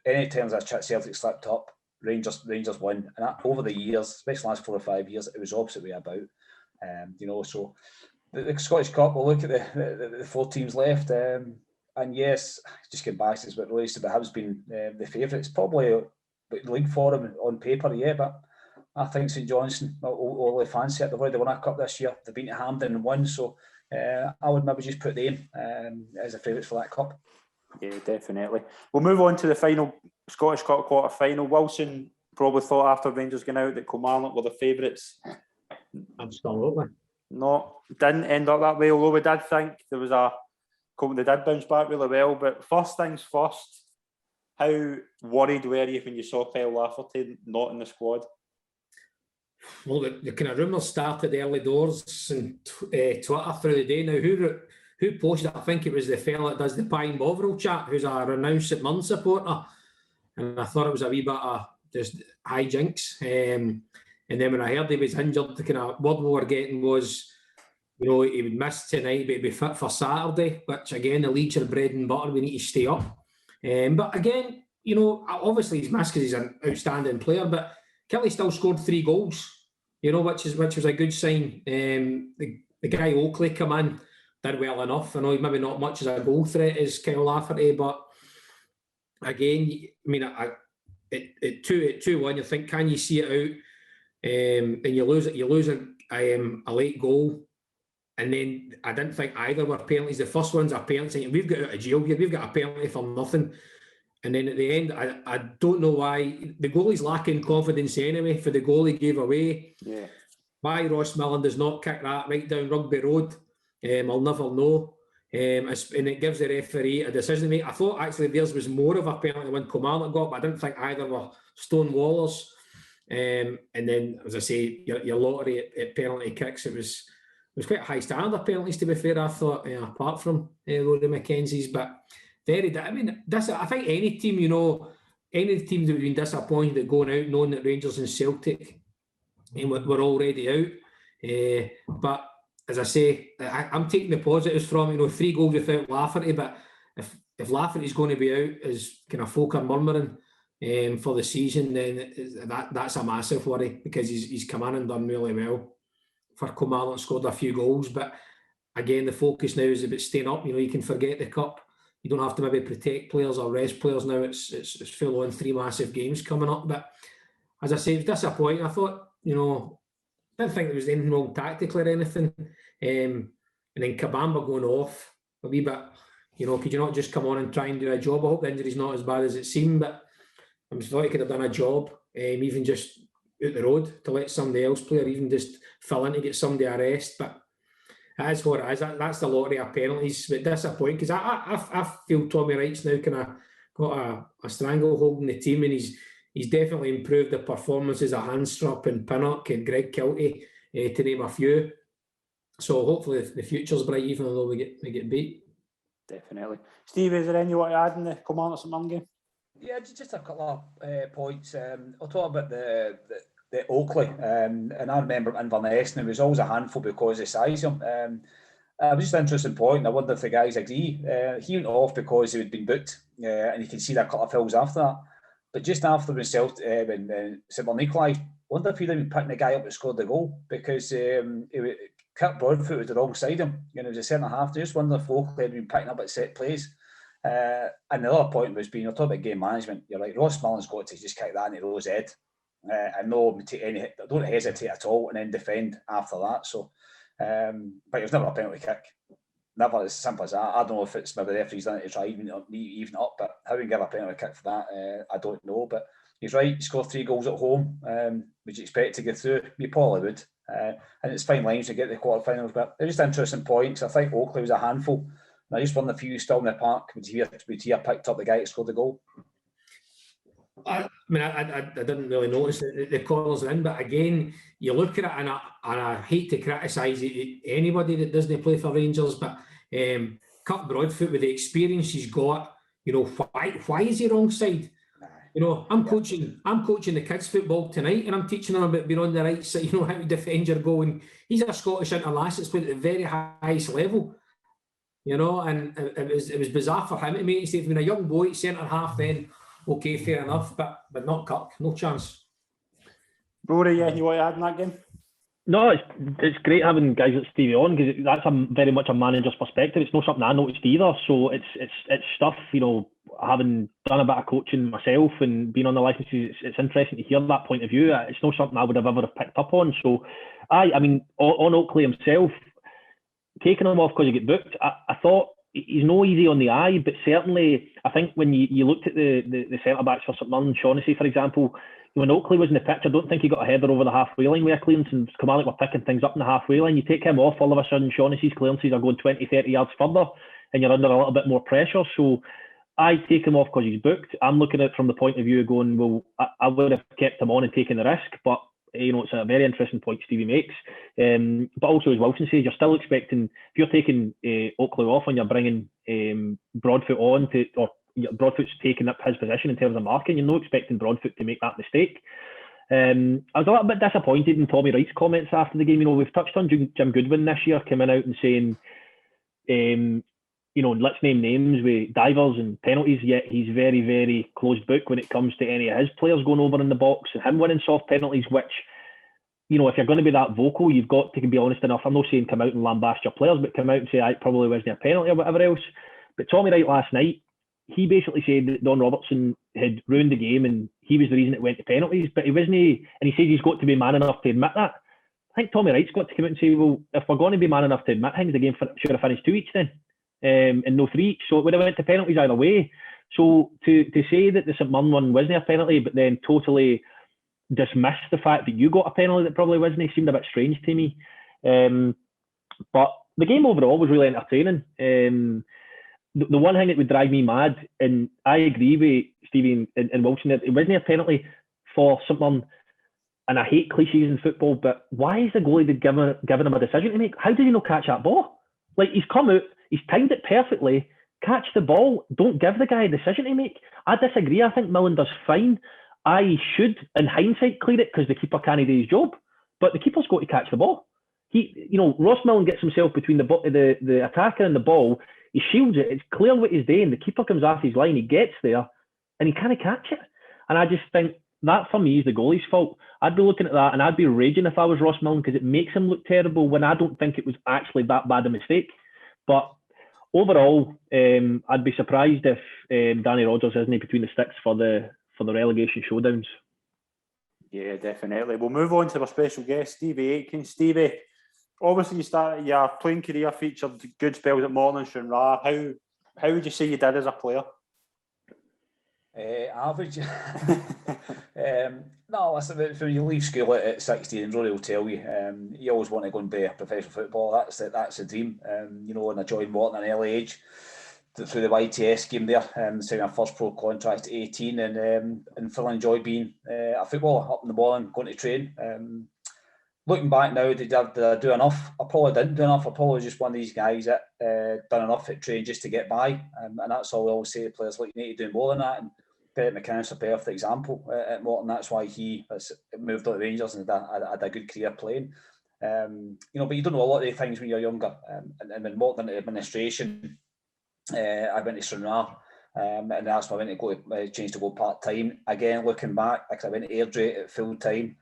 Any times that Celtic slipped up, Rangers won. And that, over the years, especially the last 4 or 5 years, it was the opposite way about. You know, so the Scottish Cup. We'll look at the 4 teams left. And yes, just getting back to what Rory said, but Hibs been the favourites. Probably the league for them on paper, yeah, but I think St Johnstone, all the fancy it. They've already won a cup this year. They've been to Hampden and won, so I would maybe just put them as the favourites for that cup. Yeah, definitely. We'll move on to the final Scottish Cup quarter final. Wilson probably thought after Rangers going out that Kilmarnock were the favourites. Absolutely. No, didn't end up that way, although we did think there was they did bounce back really well. But first things first, how worried were you when you saw Kyle Lafferty not in the squad? Well, the kind of rumours started early doors and Twitter through the day. Now, who posted it? I think it was the fella that does the Pine Bovril chat, who's a renowned St Mirren supporter. And I thought it was a wee bit of just hijinks. And then when I heard he was injured, the kind of word we were getting was, you know, he would miss tonight, but he'd be fit for Saturday, which again, the league's are bread and butter. We need to stay up. But again, you know, obviously he's missed because he's an outstanding player, but Kelly still scored 3 goals, you know, which was a good sign. The guy Oakley come in, did well enough. I know he's maybe not much as a goal threat as Kyle Lafferty, but again, I mean, at 2-1, you think, can you see it out? And you lose a late goal. And then I didn't think either were penalties. The first one's a penalty. We've got out of jail here. We've got a penalty for nothing. And then at the end, I don't know why. The goalie's lacking confidence anyway for the goal he gave away. Yeah. why Ross Millen does not kick that right down Rugby Road, I'll never know. And it gives the referee a decision to make. I thought actually theirs was more of a penalty when Kilmarnock got, but I didn't think either were stonewallers. And then, as I say, your lottery at penalty kicks, it was quite a high standard of penalties, to be fair, I thought, apart from Rory McKenzie's. But I mean, I think any team, any of the teams that have been disappointed at going out, knowing that Rangers and Celtic were already out. But as I say, I'm taking the positives from it. 3 goals without Lafferty, but if Lafferty's going to be out, as kind of folk are murmuring for the season, then that's a massive worry, because he's come in and done really well for Kilmarnock, scored a few goals. But again, the focus now is about staying up. You can forget the cup. You don't have to maybe protect players or rest players now. It's full on 3 massive games coming up. But as I say, it was disappointing. I thought, I didn't think there was anything wrong tactically or anything. And then Kabamba going off a wee bit, could you not just come on and try and do a job? I hope the injury's not as bad as it seemed, but I just thought he could have done a job, even just out the road to let somebody else play, or even just fill in to get somebody a rest. But that is what it is. That's the lottery of penalties. But disappointing, because I feel Tommy Wright's now kind of got a stranglehold in the team, and he's definitely improved the performances of Handstrup and Pinnock and Greg Kilty, to name a few. So hopefully the future's bright, even though we get beat. Definitely. Steve, is there any you want to add in the Kilmarnock St Mirren game? Yeah, just a couple of points. I'll talk about the Oakley, and I remember Inverness, and it was always a handful because of the size of him. It was just an interesting point. I wonder if the guys agree. He went off because he had been booked, and you can see that a couple of fills after that. But just after when St Mirren equalised, I wonder if he'd have been picking the guy up that scored the goal, because Kirk Broadfoot was the wrong side of him. It was a centre half. I just wonder if Oakley had been picking up at set plays. And the other point was being, you're talking about game management. You're like, Ross Millen's got to just kick that into Rose's head. And don't hesitate at all, and then defend after that. So, but it was never a penalty kick. Never, as simple as that. I don't know if it's maybe the referee's done it to try even up, but how we can give a penalty kick for that, I don't know. But he's right. He scored 3 goals at home. Would you expect to get through? You probably would. And it's fine lines to get to the quarterfinals. But they're just interesting points. I think Oakley was a handful. And I just wonder if you still in the park, would you have picked up the guy that scored the goal? I didn't really notice the corners are in, but again, you look at it, and I hate to criticise anybody that doesn't play for Rangers, but Kirk Broadfoot, with the experience he's got, why is he wrong side? I'm coaching the kids football tonight, and I'm teaching them about being on the right side, how to defend your goal. And he's a Scottish international that's played at the very highest level. And it was bizarre for him to make mistakes. When a young boy at centre half, then okay, fair enough, but not Kirk, no chance. Rory, you want to add in that game? No, it's great having guys like Stevie on, because that's very much a manager's perspective. It's not something I noticed either. So it's stuff, having done a bit of coaching myself and being on the licenses, it's interesting to hear that point of view. It's not something I would have ever picked up on. So I mean, on Oakley himself, taking him off because he get booked, I thought he's no easy on the eye, but certainly I think when you looked at the centre backs for St Mirren, Shaughnessy, for example, when Oakley was in the pitch, I don't think he got a header over the halfway line with a clearance, and Kilmarnock were picking things up in the halfway line. You take him off, all of a sudden Shaughnessy's clearances are going 20, 30 yards further, and you're under a little bit more pressure. So I take him off because he's booked. I'm looking at it from the point of view of going, well, I would have kept him on and taken the risk, but it's a very interesting point Stevie makes. But also, as Wilson says, you're still expecting, if you're taking Oakley off and you're bringing Broadfoot on, or Broadfoot's taking up his position in terms of marking, you're not expecting Broadfoot to make that mistake. I was a little bit disappointed in Tommy Wright's comments after the game. We've touched on Jim Goodwin this year coming out and saying, let's name names with divers and penalties, yet he's very, very closed book when it comes to any of his players going over in the box and him winning soft penalties, which, if you're going to be that vocal, you've got to be honest enough. I'm not saying come out and lambast your players, but come out and say, it probably wasn't a penalty or whatever else. But Tommy Wright last night, he basically said that Don Robertson had ruined the game and he was the reason it went to penalties, but he wasn't, and he says he's got to be man enough to admit that. I think Tommy Wright's got to come out and say, well, if we're going to be man enough to admit things, the game should have finished 2 each then. And no 3 each, so it would have went to penalties either way. So to say that the St Mirren one wasn't a penalty, but then totally dismiss the fact that you got a penalty that probably wasn't. It seemed a bit strange to me. But the game overall was really entertaining. The one thing that would drive me mad, and I agree with Stevie and Wilson, that it wasn't a penalty for someone, and I hate cliches in football, but why is the goalie giving him a decision to make? How did he not catch that ball? Like, he's come out, he's timed it perfectly, catch the ball, don't give the guy a decision to make. I disagree. I think Millen does fine. I should, in hindsight, clear it because the keeper can't do his job, but the keeper's got to catch the ball. Ross Millen gets himself between the attacker and the ball. He shields it. It's clear what he's doing. The keeper comes off his line. He gets there, and he can't catch it. And I just think that, for me, is the goalie's fault. I'd be looking at that, and I'd be raging if I was Ross Millen, because it makes him look terrible when I don't think it was actually that bad a mistake. But overall, I'd be surprised if Danny Rodgers isn't between the sticks for the relegation showdowns. Yeah, definitely. We'll move on to our special guest, Stevie Aitken. Stevie, obviously you started your playing career, featured good spells at Morton and Stranraer. How would you say you did as a player? Average. No, listen, when you leave school at 16, Rory will tell you, you always want to go and play a professional football. That's the dream. And I joined Morton at an early age through the YTS scheme there, signing my first pro contract at 18, and fully enjoyed being a footballer up in the morning, going to train. Looking back now, did I do enough? I probably didn't do enough. I probably was just one of these guys that done enough at training just to get by, and that's all we always say to players, like, you need to do more than that. And Derek McCann's a perfect example at Morton. That's why he has moved out to Rangers and had a good career playing. But you don't know a lot of the things when you're younger. And when Morton into administration, I went to Stranraer, and that's when I went to change to go part time. Again, looking back, because I went to Airdrie at full time.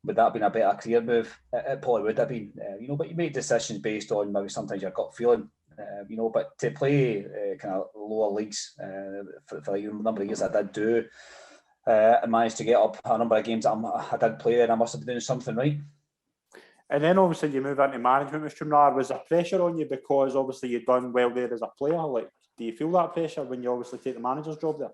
Would that have been a better career move? It probably would have been. But you make decisions based on maybe sometimes your gut feeling. But to play kind of lower leagues for a number of years, I did do. I managed to get up a number of games I did play, and I must have been doing something right. And then obviously you move into management with Stranraer. Was there pressure on you because obviously you'd done well there as a player? Like, do you feel that pressure when you obviously take the manager's job there?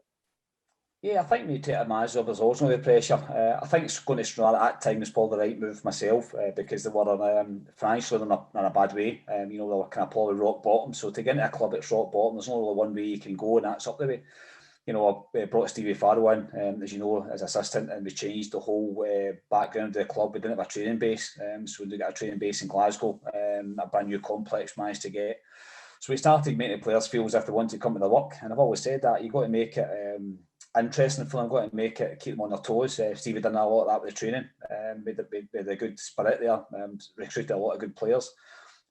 Yeah, I think when you take a manager's job, there's also no pressure. I think going to Stranraer at that time was probably the right move for myself because they were financially in a bad way. They were kind of probably rock bottom. So to get into a club that's rock bottom, there's only one way you can go, and that's up the way. I brought Stevie Farrow in, as you know, as assistant, and we changed the whole background of the club. We didn't have a training base, so we got a training base in Glasgow, a brand new complex managed to get. So we started making the players feel as if they want to come to the work, and I've always said that you've got to make it interesting for them, got to make it, keep them on their toes. Stevie done a lot of that with the training, with a good spirit there, recruited a lot of good players.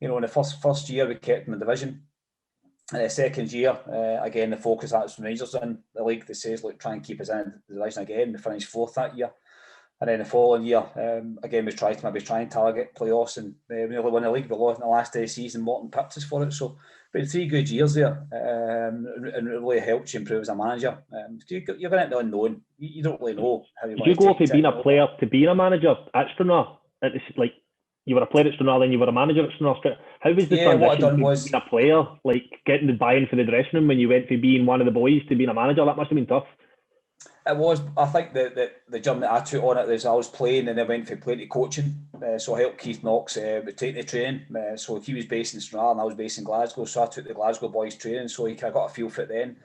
In the first year we kept them in the division. The second year, again, the focus that's from Rangers in the league. They says, look, try and keep us in the division again. We finished fourth that year. And then the following year, again, we tried to maybe try and target playoffs, and we nearly won the league. We lost in the last day of the season. Morton pipped us for it. So, but 3 good years there, and it really helped you improve as a manager. You're going into the unknown. You don't really know how you want to. Did you go from being a player to being a manager at Stranraer? It's like you were a player at Stranraer, then you were a manager at Stranraer. How was the transition from being a player, like getting the buy-in for the dressing room when you went from being one of the boys to being a manager? That must have been tough. It was. I think the journey that I took on it was I was playing and then went from playing to coaching. So I helped Keith Knox with taking the training. So he was based in Stranraer and I was based in Glasgow. So I took the Glasgow boys training. So he kind of got a feel for it then.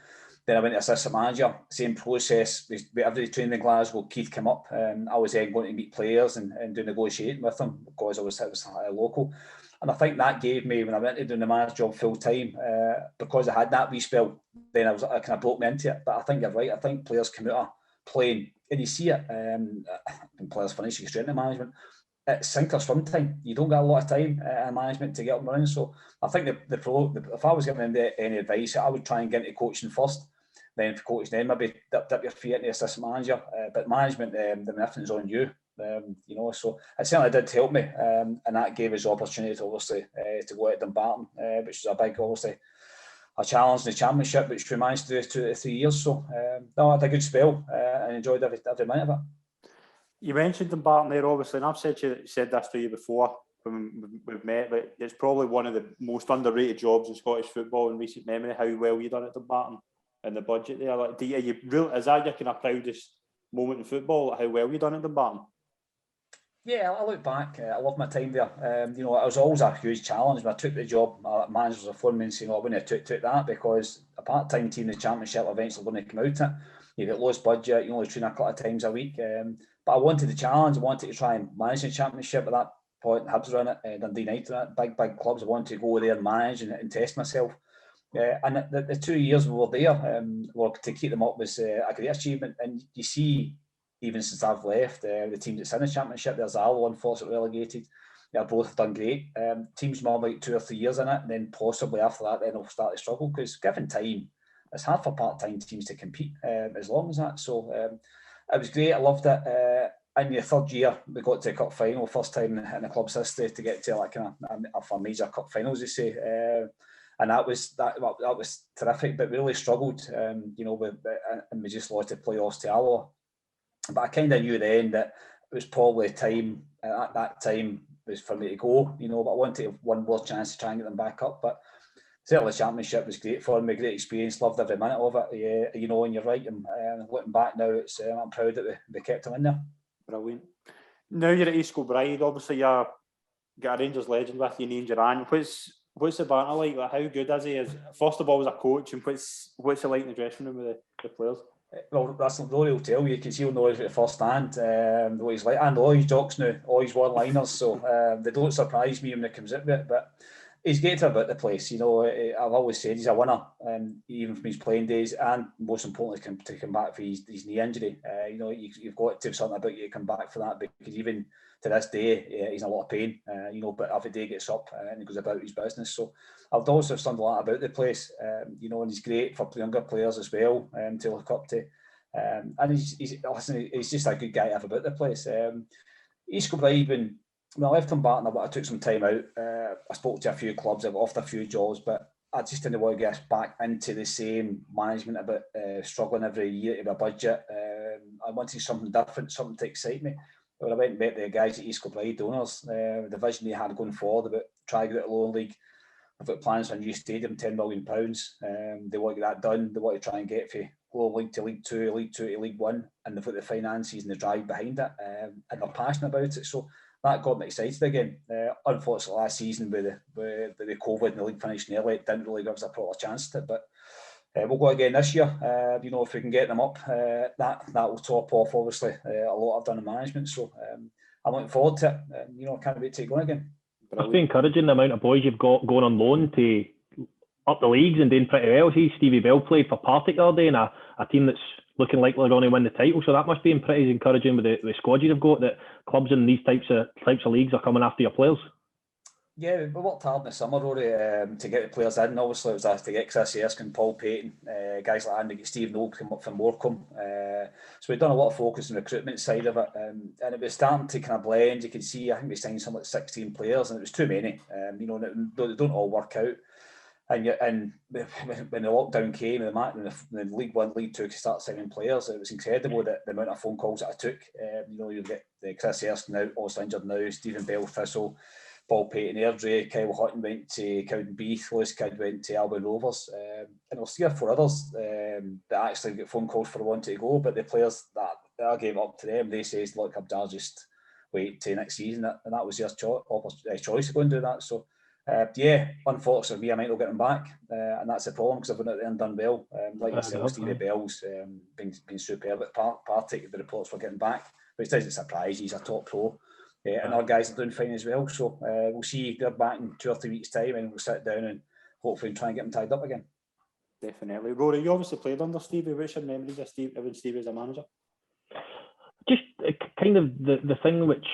Then I went to assistant manager. Same process. We every training in Glasgow, Keith came up. I was then going to meet players and do negotiating with them because it was local. And I think that gave me, when I went to doing the manager's job full time, because I had that wee spell, then I kind of broke me into it. But I think you're right. I think players come out of playing, and you see it, when players finish straight into management, it's sink or swim time. You don't get a lot of time in management to get up and running. So I think if I was giving them any advice, I would try and get into coaching first, then for coaching, then maybe dip your feet into assistant manager. But management, the everything's on you. So it certainly did help me, and that gave us the opportunity to obviously to go out to Dumbarton, which is a big, obviously, a challenge in the championship, which we managed to do 2 to 3 years. So I had a good spell and enjoyed every minute of it. You mentioned Dumbarton there, obviously, and I've said this to you before when we've met, but it's probably one of the most underrated jobs in Scottish football in recent memory. How well you done at Dumbarton and the budget there. Like, is that your kind of proudest moment in football, how well you done at Dumbarton? Yeah, I look back. I love my time there. It was always a huge challenge. When I took the job, my managers were phoning me and saying, "Oh, when I took that because a part-time team in the Championship eventually going to come out it. You get lowest budget. You only train a couple of times a week." But I wanted the challenge. I wanted to try and manage the Championship at that point. Hibs were in it, Dundee United in it, big clubs. I wanted to go there and manage and test myself. And the 2 years we were there, to keep them up was a great achievement. And you see, even since I've left, the team that's in the Championship, there's Allo, unfortunately relegated. They're both done great. Teams normally like 2 or 3 years in it, and then possibly after that, then they'll start to struggle because given time, it's hard for part-time teams to compete as long as that. So it was great. I loved it. In the third year, we got to a cup final, first time in the club's history to get to like a major cup final, as you say. And that was terrific, but we really struggled, and we just lost the playoffs to Allo. But I kind of knew then that it was probably time at that time was for me to go, but I wanted to have one more chance to try and get them back up. But certainly the Championship was great for me, great experience, loved every minute of it. Yeah, and you're right. And looking back now, I'm proud that we kept them in there. Brilliant. Now you're at East Kilbride, obviously you got a Rangers legend with you, Ian Durant. What's the banter like? How good is he? First of all, as a coach, and what's it like in the dressing room with the players? Well, that's Rory will tell you, because he'll know it at first hand, what he's like. And all his jokes now, all his one-liners, so they don't surprise me when it comes out with it. But he's great about the place. I've always said he's a winner, even from his playing days, and most importantly, to come back for his knee injury. You've got to have something about you to come back for that, because even to this day, he's in a lot of pain. But every day he gets up and he goes about his business. So I've also done a lot about the place, and he's great for younger players as well to look up to. And he's just a good guy to have about the place. East Kilbride, when I left Dumbarton, I took some time out. I spoke to a few clubs, I've offered a few jobs, but I just didn't want to get back into the same management about struggling every year to have a budget. I wanted something different, something to excite me. When I went and met the guys at East Kilbride, the owners, the vision they had going forward about trying to get a lower league. I've got plans for a new stadium, £10 million. They want to get that done. They want to try and get from lower league to League Two, League Two to League One, and they've got the finances and the drive behind it, and they're passionate about it. So that got me excited again. Unfortunately, last season with the COVID and the league finishing early, it didn't really give us a proper chance to it. But we'll go again this year. If we can get them up, that will top off obviously a lot I've done in management. So I'm looking forward to it. I can't wait to get going again. It's been encouraging the amount of boys you've got going on loan to up the leagues and doing pretty well. See, Stevie Bell played for Partick the other day in a team that's looking like they're going to win the title. So that must be pretty encouraging with the squad you've got, that clubs in these types of leagues are coming after your players. Yeah, we worked hard in the summer, Rory, to get the players in. Obviously, it was to get Chris Erskine, Paul Payton, guys like that, and to get Stephen Oak come up from Morecambe. So we've done a lot of focus on the recruitment side of it. And it was starting to kind of blend. You could see, I think we signed something like 16 players, and it was too many. They don't all work out. And when the lockdown came, and the League One, League Two could start signing players, it was incredible the amount of phone calls that I took. You get Chris Erskine out, also injured now, Stephen Bell, Thistle, Paul Payton, Airdrie, Kyle Hutton went to Cowdenbeath, Lewis Kidd went to Albion Rovers, and there was 3 or 4 others that actually get phone calls for wanting to go, but the players that I gave up to them, they said, look, I'll just wait till next season, and that was their choice to go and do that. So unfortunately, I might not get them back, and that's the problem, because I've been out there and done well. Like yourself, Stevie Bell's been superb at Partick. The reports were getting back, which doesn't surprise. He's a top pro. And our guys are doing fine as well. So we'll see. They're back in 2 or 3 weeks' time, and we'll sit down and hopefully try and get them tied up again. Definitely. Rory, you obviously played under Stevie. What's your memories of Stevie as a manager? Just kind of the thing which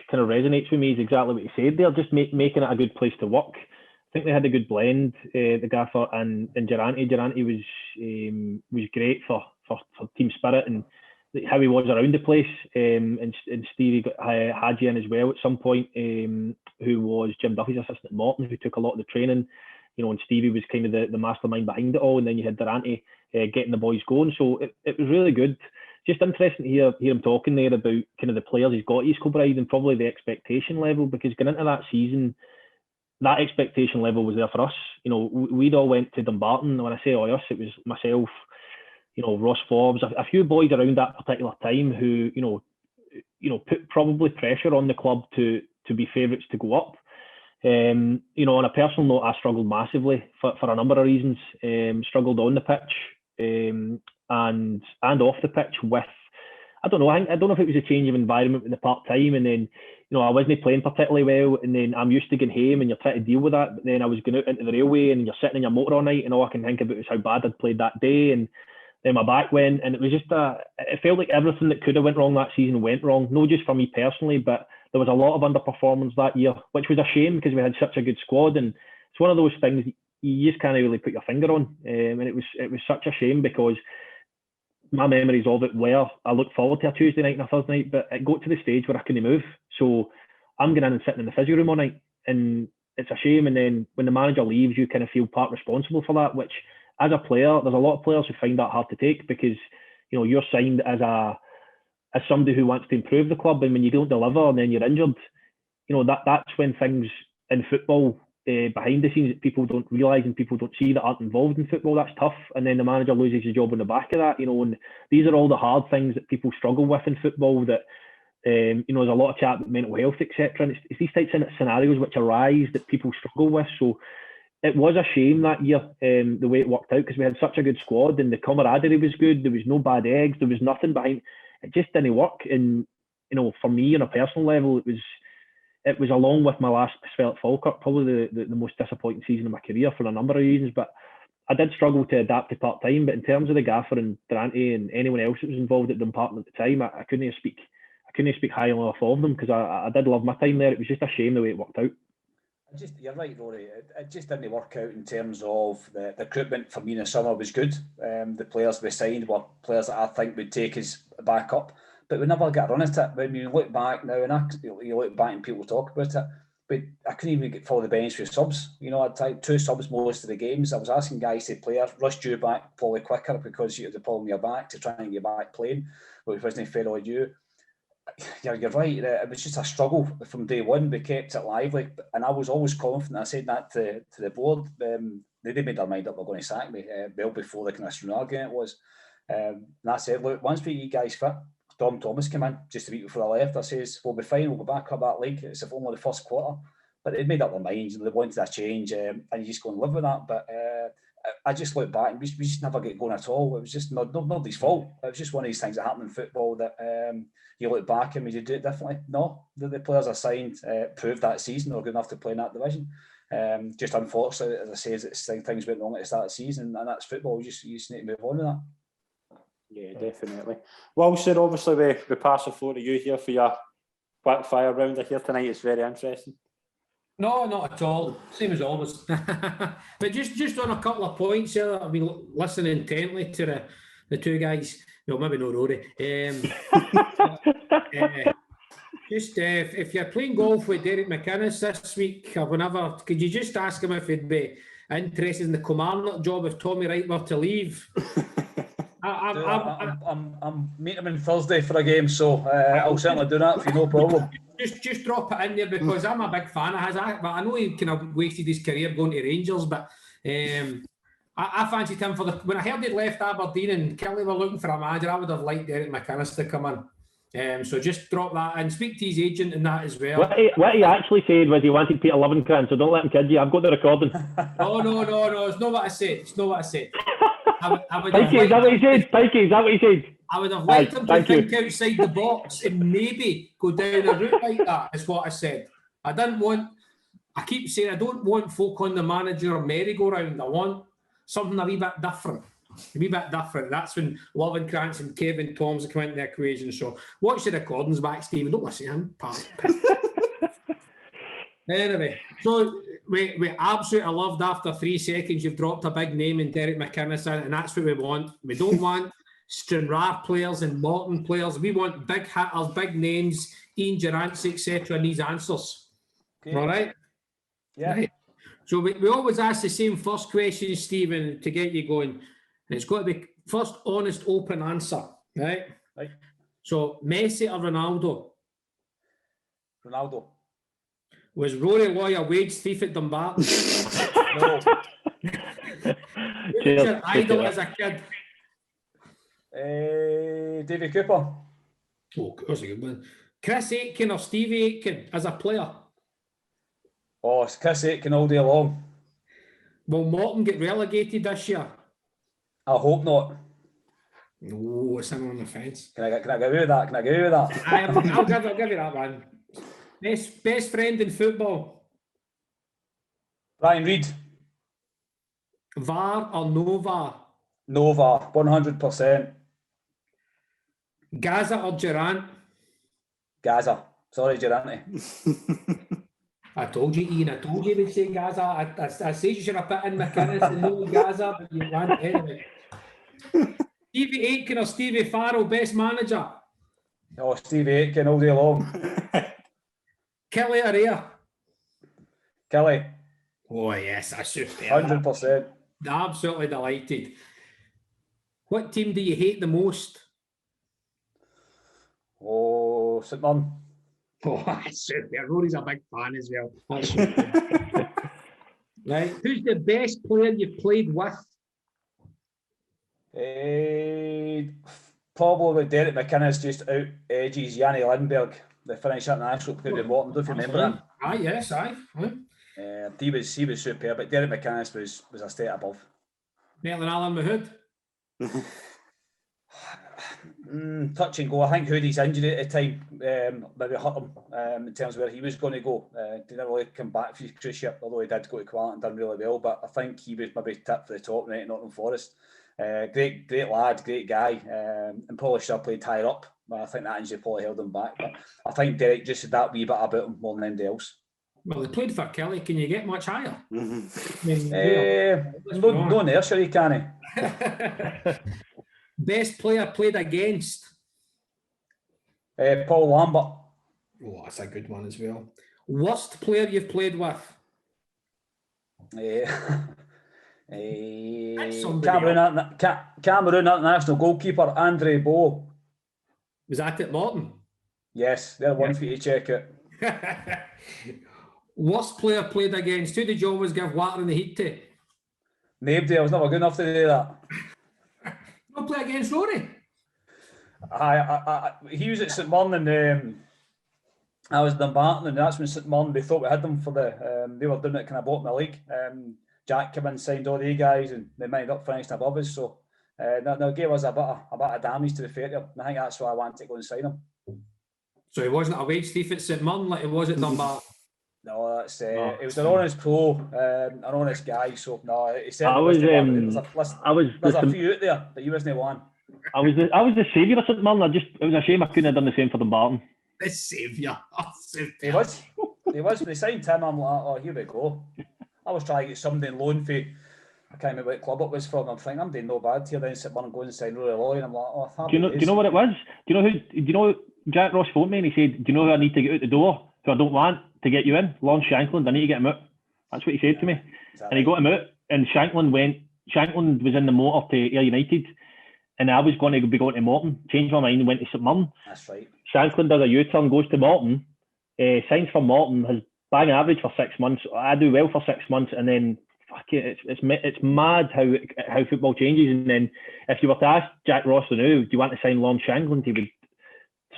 kind of resonates with me is exactly what you said there, just making it a good place to work. I think they had a good blend, the gaffer and Durante. Durante was great for team spirit and how he was around the place, and Stevie had you in as well at some point, who was Jim Duffy's assistant at Morton, who took a lot of the training, and Stevie was kind of the mastermind behind it all, and then you had Durante getting the boys going. So it was really good. Just interesting to hear him talking there about kind of the players he's got at East Kilbride and probably the expectation level, because going into that season, that expectation level was there for us. We'd all went to Dumbarton. When I say us, it was myself, Ross Forbes, a few boys around that particular time who, put probably pressure on the club to be favourites to go up. On a personal note, I struggled massively for a number of reasons. Struggled on the pitch and off the pitch with, I don't know if it was a change of environment in the part-time, and then, I wasn't playing particularly well, and then I'm used to going home and you're trying to deal with that, but then I was going out into the railway and you're sitting in your motor all night, and all I can think about is how bad I'd played that day, and then my back went, and it was just it felt like everything that could have went wrong that season went wrong, not just for me personally, but there was a lot of underperformance that year, which was a shame because we had such a good squad, and it's one of those things you just can't really put your finger on, and it was such a shame because my memories of it were I looked forward to a Tuesday night and a Thursday night, but it got to the stage where I couldn't move, so I'm going in and sitting in the physio room all night, and it's a shame. And then when the manager leaves, you kind of feel part responsible for that, which as a player, there's a lot of players who find that hard to take because you're signed as somebody who wants to improve the club, and when you don't deliver and then you're injured, that's when things in football behind the scenes that people don't realise and people don't see that aren't involved in football, that's tough. And then the manager loses his job on the back of that, and these are all the hard things that people struggle with in football, that there's a lot of chat about mental health, etc. And it's these types of scenarios which arise that people struggle with. So it was a shame that year, the way it worked out, because we had such a good squad and the camaraderie was good. There was no bad eggs. There was nothing behind. It just didn't work. And for me on a personal level, it was along with my last spell at Falkirk, probably the most disappointing season of my career for a number of reasons. But I did struggle to adapt to part time. But in terms of the gaffer and Durante and anyone else that was involved at the department at the time, I couldn't speak highly enough of them because I did love my time there. It was just a shame the way it worked out. You're right, Rory. It just didn't work out in terms of the recruitment for me in the summer was good. The players we signed were players that I think would take us back up, but we never got run at it. When you look back now, and you look back and people talk about it, but I couldn't even get for the bench with subs. I'd take 2 subs most of the games. I was asking guys to play, rush you back probably quicker because you had the problem with your back to try and get back playing, which wasn't fair on you. You're right. It was just a struggle from day one. We kept it lively, and I was always confident. I said that to the board. They made their mind up they're going to sack me well before the kind of Stranraer game it was. And I said, look, once we you guys fit, Dom Thomas came in just a week before I left. I says, we'll be fine. We'll go back up that league. It's only the first quarter, but they made up their minds and they wanted a change, and you just go and live with that. But I just look back and we just never get going at all. It was just nobody's fault. It was just one of these things that happen in football that you look back and would you do it differently? No, the players are signed proved that season they were good enough to play in that division. Just unfortunately, as I say, things went wrong at the start of the season, and that's football. You just need to move on with that. Yeah, definitely. Well, sir, obviously we pass the floor to you here for your quick fire round here tonight. It's very interesting. No, not at all. Same as always. But just on a couple of points here, I've been listening intently to the two guys. No, maybe no Rory. If you're playing golf with Derek McInnes this week or whenever, could you just ask him if he'd be interested in the Kilmarnock job if Tommy Wright were to leave? I'm meeting him on Thursday for a game, so I'll certainly do that for you, no problem. Just drop it in there because I'm a big fan of his. But I know he kind of wasted his career going to Rangers, but I fancied him for when I heard he'd left Aberdeen and Kelly were looking for a manager, I would have liked Derek McInnes to come in. So just drop that and speak to his agent and that as well. What he actually said was he wanted Peter Livencran, so don't let him kid you. I've got the recording. No, it's not what I said. It's not what I said. Pikey, is that what he said? Pikey, is that what he said? I would have liked him to think outside the box and maybe go down a route like that, is what I said. I keep saying I don't want folk on the manager or merry-go-round. I want something a wee bit different. That's when Lovencrantz and Kevin Toms come into the equation. So watch the recordings back, Stephen. Don't listen to him, pal. Anyway, so we absolutely loved after 3 seconds you've dropped a big name in Derek McInnes in, and that's what we want. We don't want Stranraer players and Morton players. We want big hitters, big names, Ian Durant, etc. and these answers. Okay. All right? Yeah. Right. So we always ask the same first question, Stephen, to get you going. And it's got to be first honest, open answer. Right? Right. So Messi or Ronaldo? Ronaldo. Was Rory Loy a wage thief at Dumbarton? No. Who was your idol as a kid? Davy Cooper. Oh, that's a good one. Chris Aitken or Stevie Aitken as a player? Oh, it's Chris Aitken all day long. Will Morton get relegated this year? I hope not. No, it's on the fence. Can I get away with that? Can I get away with that? I'll give you that one. Best friend in football? Brian Reid. VAR or no VAR? No VAR, 100%. Gaza or Durant? Gaza. Sorry, Durante. I told you, Ian. I told you they'd say Gaza. I said you should have put in McInnes and no Gaza, but you want anyway. Stevie Aitken or Stevie Farrell, best manager? Oh, Stevie Aitken all day long. Kelly or Air? Kelly. Oh, yes, I should. 100%. Absolutely delighted. What team do you hate the most? Oh, St Mirren. Oh, that's super. Rory's a big fan as well. That's super. Right. Who's the best player you've played with? Probably Derek McInnes just out edges Yanni Lindberg, the Finnish international player in Morton. Don't you remember him? Aye, yes, aye. He was superb, but Derek McInnes was a step above. Maitland Allen Mahood. Touch and go. I think Hoody's injury at the time maybe hurt him in terms of where he was going to go. Didn't really come back for his cruise ship, although he did go to Quart and done really well. But I think he was maybe tipped for the top right at Nottingham Forest. Great lad, great guy, and probably should have played higher up. But I think that injury probably held him back. But I think Derek just had that wee bit about him more than anybody else. Well, they played for Kelly. Can you get much higher? I mean, no nursery, can he? Best player played against? Paul Lambert. Oh, that's a good one as well. Worst player you've played with? Cameroon international goalkeeper Andre Bow. Was that at Morton? Yes, they're one for you to check it. Worst player played against? Who did you always give water in the heat to? Nobody. I was never good enough to do that. Not play against Rory? He was at St Mirren and I was in Dumbarton, and that's when St Mirren, we thought we had them for they were doing it kind of bottom of the league. Jack came in, signed all the guys, and they minded up finishing above us. So they gave us a bit of damage, to be fair to him. I think that's why I wanted to go and sign him. So he wasn't a wage thief at St Mirren like he was at Dumbarton? No, that's it was an honest pro, an honest guy. So no, he said there's a few out there, but he wasn't one. I was the saviour of St Mirren. It was a shame I couldn't have done the same for Dumbarton. The saviour. He was. When they signed him, I'm like, oh, here we go. I was trying to get somebody in loan for, I can't remember what club it was from. I'm thinking I'm doing no bad here. Then St Mirren going and sign Rory Loy, and I'm like, oh, do you know what it was? Do you know Jack Ross phoned me and he said, do you know who I need to get out the door who I don't want to get you in? Lawrence Shankland. I need to get him out. That's what he said to me. And he got him out, and Shankland was in the motor to Ayr United, and I was going to be going to Morton. Changed my mind and went to St Mirren. That's right. Shankland does a U-turn, goes to Morton, signs for Morton, has bang average for 6 months. I do well for 6 months, and then it's mad how football changes. And then if you were to ask Jack Ross now, do you want to sign Lawrence Shankland, he would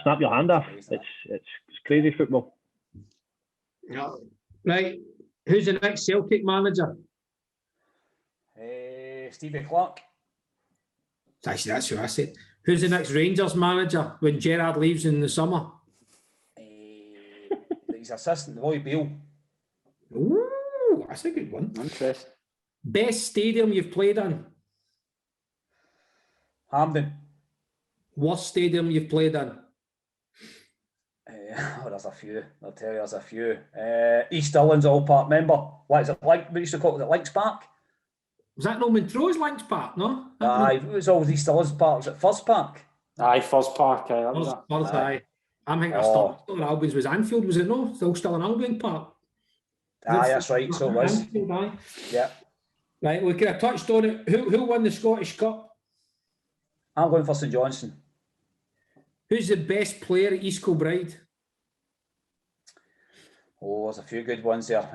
snap your hand off. It's crazy football. Yeah. Right. Who's the next Celtic manager? Stevie Clark. Actually, that's who I said. Who's the next Rangers manager when Gerrard leaves in the summer? His assistant, Roy Beale. Ooh, that's a good one. Interesting. Best stadium you've played in? Hampden. Worst stadium you've played in? There's a few. I'll tell you, there's a few. East Stirling's All Park member. What is it? Like we used to call it, Links Park. Was that no Montrose Links Park? No. Aye, it was always East Stirling's Park. Was it First Park? Aye, First Park. Aye, Aye. I'm thinking Stirling Albion's was Anfield, was it no? Still Stirling Albion Park. Aye, that's right. So it was. Anfield, aye. Yeah. Right, we could have touched on it. Who won the Scottish Cup? I'm going for St Johnstone. Who's the best player at East Kilbride? Oh, there's a few good ones there.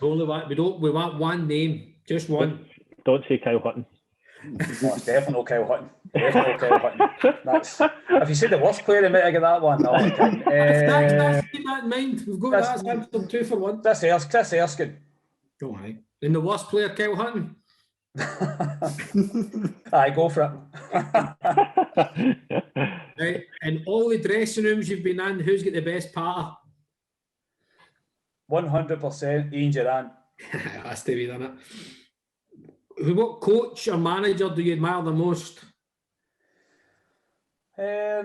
We want one name, just one. Don't say Kyle Hutton. Oh, it's definitely no Kyle Hutton. Definitely no Kyle Hutton. That's, if you said the worst player, I might get that one. No, I can't. That's keep that in mind. We've got That's- that answer 2 for 1. Chris Erskine. Oh, aye. And the worst player, Kyle Hutton. Aye, go for it. Right. In all the dressing rooms you've been in, who's got the best patter? 100% Ian Durant. Has to be, doesn't it? What coach or manager do you admire the most? I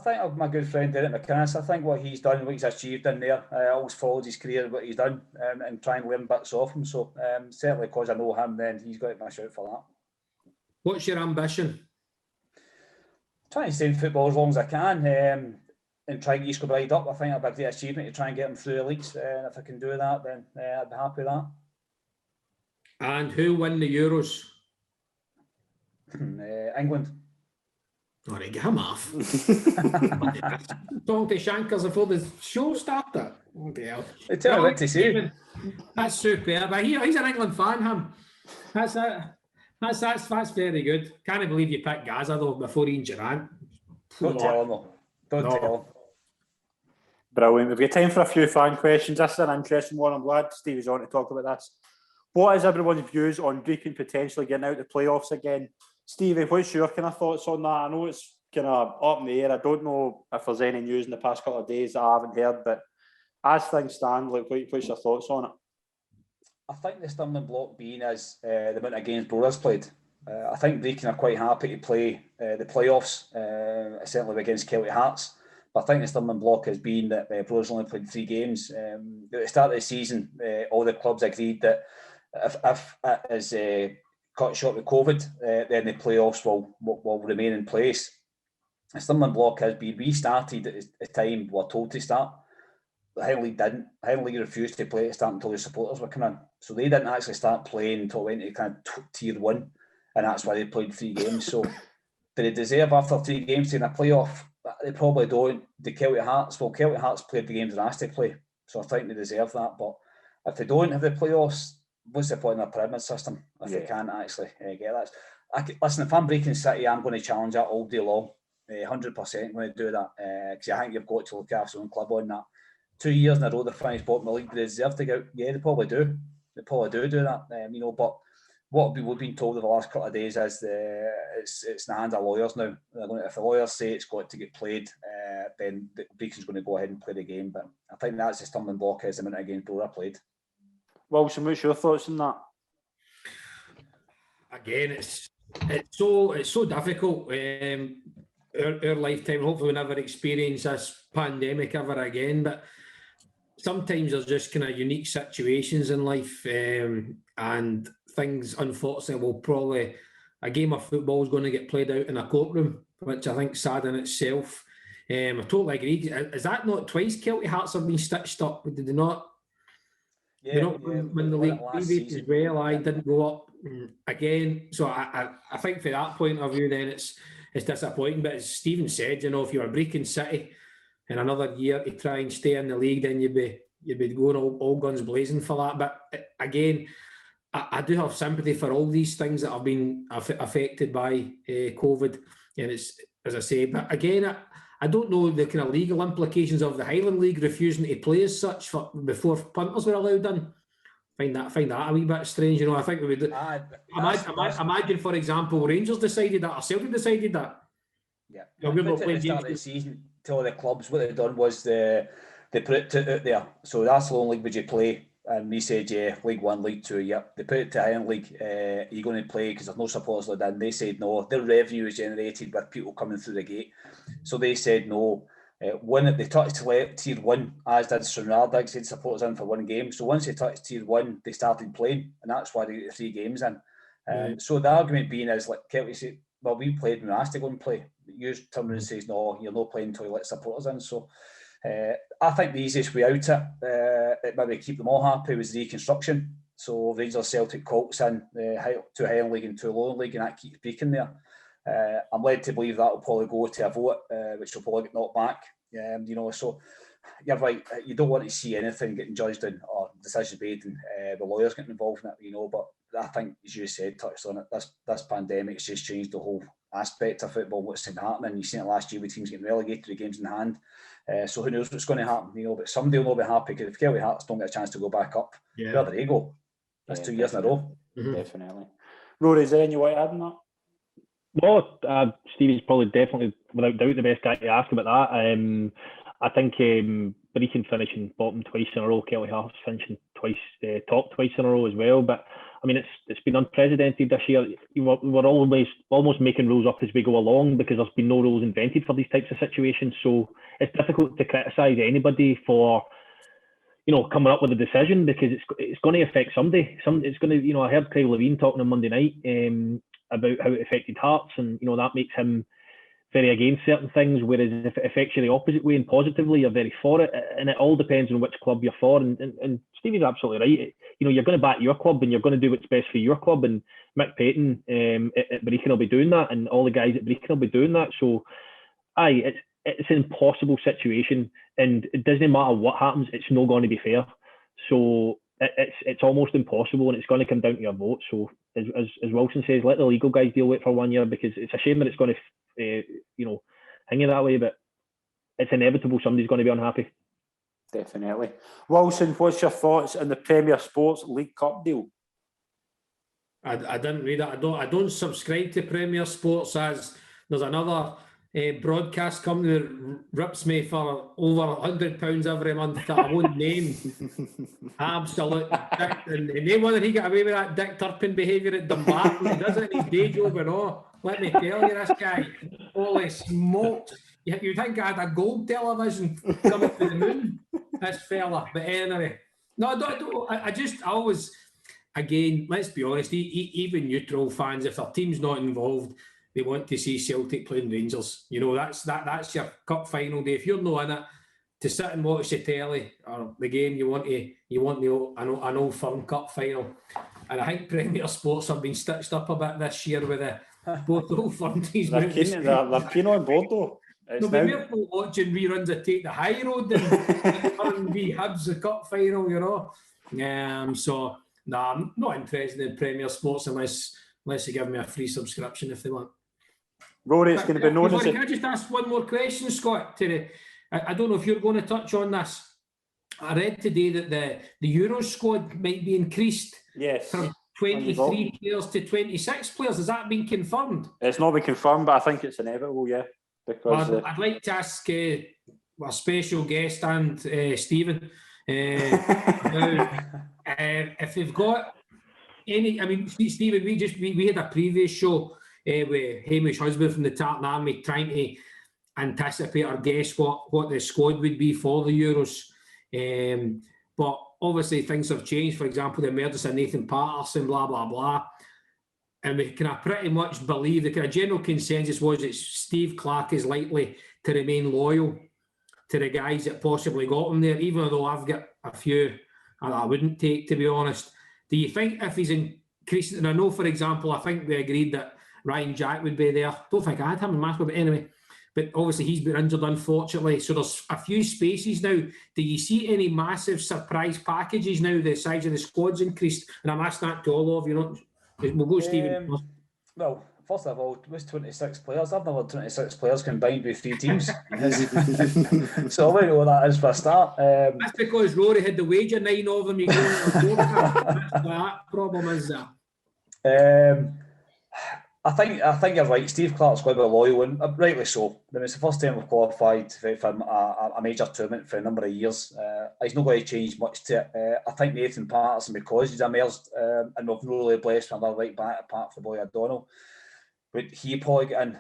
think of my good friend Derek McInnes. I think what he's done, what he's achieved in there, I always followed his career, what he's done, and try and learn bits off him. So certainly because I know him, then he's got my shout for that. What's your ambition? Trying to stay in football as long as I can, and try and get Kilbride up. I think that'd be a great achievement to try and get them through the leagues. And if I can do that, then I'd be happy with that. And who win the Euros? England. All right, get him off. Talking to Shankers before the show started. Oh, dear. They tell me what to say. That's superb. But he's an England fan, him. That's very good. Can't believe you picked Gaza though before Ian Durant. Don't tell him though. Don't tell him. Brilliant. We've got time for a few fan questions. This is an interesting one. I'm glad Stevie's on to talk about this. What is everyone's views on Brecon potentially getting out the playoffs again? Stevie, what's your kind of thoughts on that? I know it's kind of up in the air. I don't know if there's any news in the past couple of days that I haven't heard, but as things stand, like, what's your thoughts on it? I think the stumbling block being is the amount of games Brewers played. I think Brecon are quite happy to play the playoffs, certainly against Celtic Hearts. But I think the stumbling block has been that Brewers only played 3 games. At the start of the season, all the clubs agreed that if it is cut short with COVID, then the playoffs will remain in place. The stumbling block has been we started at the time we were told to start. The Highland League didn't. Highland League refused to play to start until the supporters were coming in. So they didn't actually start playing until it went to kind of tier 1, and that's why they played 3 games. So do they deserve after 3 games to in a playoff? They probably don't. The Celtic Hearts played the games they're asked to play, so I think they deserve that. But if they don't have the playoffs, what's the point in a pyramid system if they can't actually get that? Listen, if I'm Brecon City, I'm going to challenge that all day long. 100% going to do that because I think you've got to look after your own club on that. 2 years in a row they finished bottom of the league, they deserve to go. Yeah, they probably do. They probably do that. But what we've been told over the last couple of days is it's in the hands of lawyers now. If the lawyers say it's got to get played, then Brecon's going to go ahead and play the game. But I think that's the stumbling block is the minute against Brora played. Wilson, what's your thoughts on that? Again, it's so difficult. Our lifetime, hopefully, we never experience this pandemic ever again. But sometimes there's just kind of unique situations in life, and things, unfortunately, will probably a game of football is going to get played out in a courtroom, which I think is sad in itself. I totally agree. Is that not twice Celtic Hearts have been stitched up? Did they not? When the league previous as well, I didn't go up again. So I think from that point of view, then it's disappointing. But as Stephen said, if you were Brecon City in another year to try and stay in the league, then you'd be going all guns blazing for that. But again, I do have sympathy for all these things that have been affected by COVID, and it's, as I say, but again, I don't know the kind of legal implications of the Highland League refusing to play as such before punters were allowed in. Find that a wee bit strange. I think we would. Imagine, for example, Rangers decided that or Celtic decided that. Yeah, we're not playing at the start of the season. To the clubs, what they've done was they put it out there. So that's the only league would you play? And we said, yeah, League 1, League 2, yep. They put it to Highland League, are you going to play because there's no supporters let in? They said no. Their revenue is generated with people coming through the gate. So they said no. When they touched Tier 1, as did Stranraer, they had supporters in for 1 game. So once they touched Tier 1, they started playing, and that's why they got the 3 games in. So the argument being is, like Kelly said, well, we played when we asked to go and play. You turn and says, no, you're not playing until you let supporters in. So I think the easiest way out it maybe keep them all happy was the reconstruction. So Rangers, Celtic, Colts in, 2 Highland League and 2 Lowland League, and that keeps Brecon there. I'm led to believe that will probably go to a vote, which will probably get knocked back. So you're right. You don't want to see anything getting judged or decisions made and the lawyers getting involved in it. But I think, as you said, touched on it, this pandemic's just changed the whole aspect of football, what's been happening. You've seen it last year with teams getting relegated to games in hand. So who knows what's going to happen, but somebody will not be happy, because if Kelly Hearts don't get a chance to go back up, where do they go? That's 2 years in a row. Definitely. Rory, is there any way to add on that? No, Stevie's probably definitely, without doubt, the best guy to ask about that. I think Brecon finishing bottom twice in a row, Kelly Hearts finishing top twice in a row as well. But I mean, it's been unprecedented this year. We're always almost making rules up as we go along, because there's been no rules invented for these types of situations. So it's difficult to criticise anybody for coming up with a decision, because it's going to affect somebody. It's going to, I heard Craig Levine talking on Monday night about how it affected Hearts, and that makes him very against certain things, whereas if it affects you the opposite way and positively, you're very for it. And it all depends on which club you're for. And Stevie's absolutely right. You're going to back your club, and you're going to do what's best for your club. And Mick Payton at Brecon will be doing that, and all the guys at Brecon will be doing that. So, it's an impossible situation, and it doesn't matter what happens, it's not going to be fair. So it's almost impossible, and it's going to come down to your vote. So as Wilson says, let the legal guys deal with it for 1 year, because it's a shame that it's going to hang you that way, but it's inevitable. Somebody's going to be unhappy. Definitely. Wilson, what's your thoughts on the Premier Sports League Cup deal? I didn't read it. I don't subscribe to Premier Sports, as there's another broadcast company that rips me for over £100 every month that I won't name. Absolute dick. And no wonder he got away with that Dick Turpin behaviour at Dumbarton. He does it in his day job and all. Let me tell you, this guy, holy smokes. You'd think I had a gold television coming to the moon, this fella. But anyway, no, I always, again, let's be honest, even neutral fans, if their team's not involved, they want to see Celtic playing Rangers. That's your cup final day. If you're not in it, to sit and watch the telly or the game, you want an Old Firm Cup final. And I think Premier Sports have been stitched up a bit this year with both Old Firm teams. They're keen on board though. We're watching reruns of Take the High Road and be Hibs the cup final, So I'm not interested in Premier Sports unless they give me a free subscription if they want. Rory, it's going to be known as... Can I just ask one more question, Scott? I don't know if you're going to touch on this. I read today that the Euros squad might be increased from 23 players to 26 players. Has that been confirmed? It's not been confirmed, but I think it's inevitable, because I'd like to ask our special guest and Stephen if they've got any... I mean, Stephen, we had a previous show with Hamish Husband from the Tartan Army trying to anticipate or guess what the squad would be for the Euros. But obviously things have changed. For example, the emergence of Nathan Patterson, blah, blah, blah. And we can pretty much believe the general consensus was that Steve Clarke is likely to remain loyal to the guys that possibly got him there, even though I've got a few I wouldn't take, to be honest. Do you think if he's increasing, and I know, for example, I think we agreed that Ryan Jack would be there. Don't think I had him in my squad, but anyway. But obviously he's been injured, unfortunately. So there's a few spaces now. Do you see any massive surprise packages now? The size of the squad's increased, and I'm asking that to all of you. We'll go, Stephen. Well, first of all, it was 26 players. I've never had 26 players combined with 3 teams. So I know that is for a start. That's because Rory had the wager 9 of them. You go that problem is that. I think you're right. Steve Clarke's going to be loyal, and rightly so. I mean, it's the first time we've qualified for a major tournament for a number of years. He's not going to change much to it. I think Nathan Patterson, because he's emerged, and we've not really blessed with another right back apart from the boy O'Donnell, would he probably get in?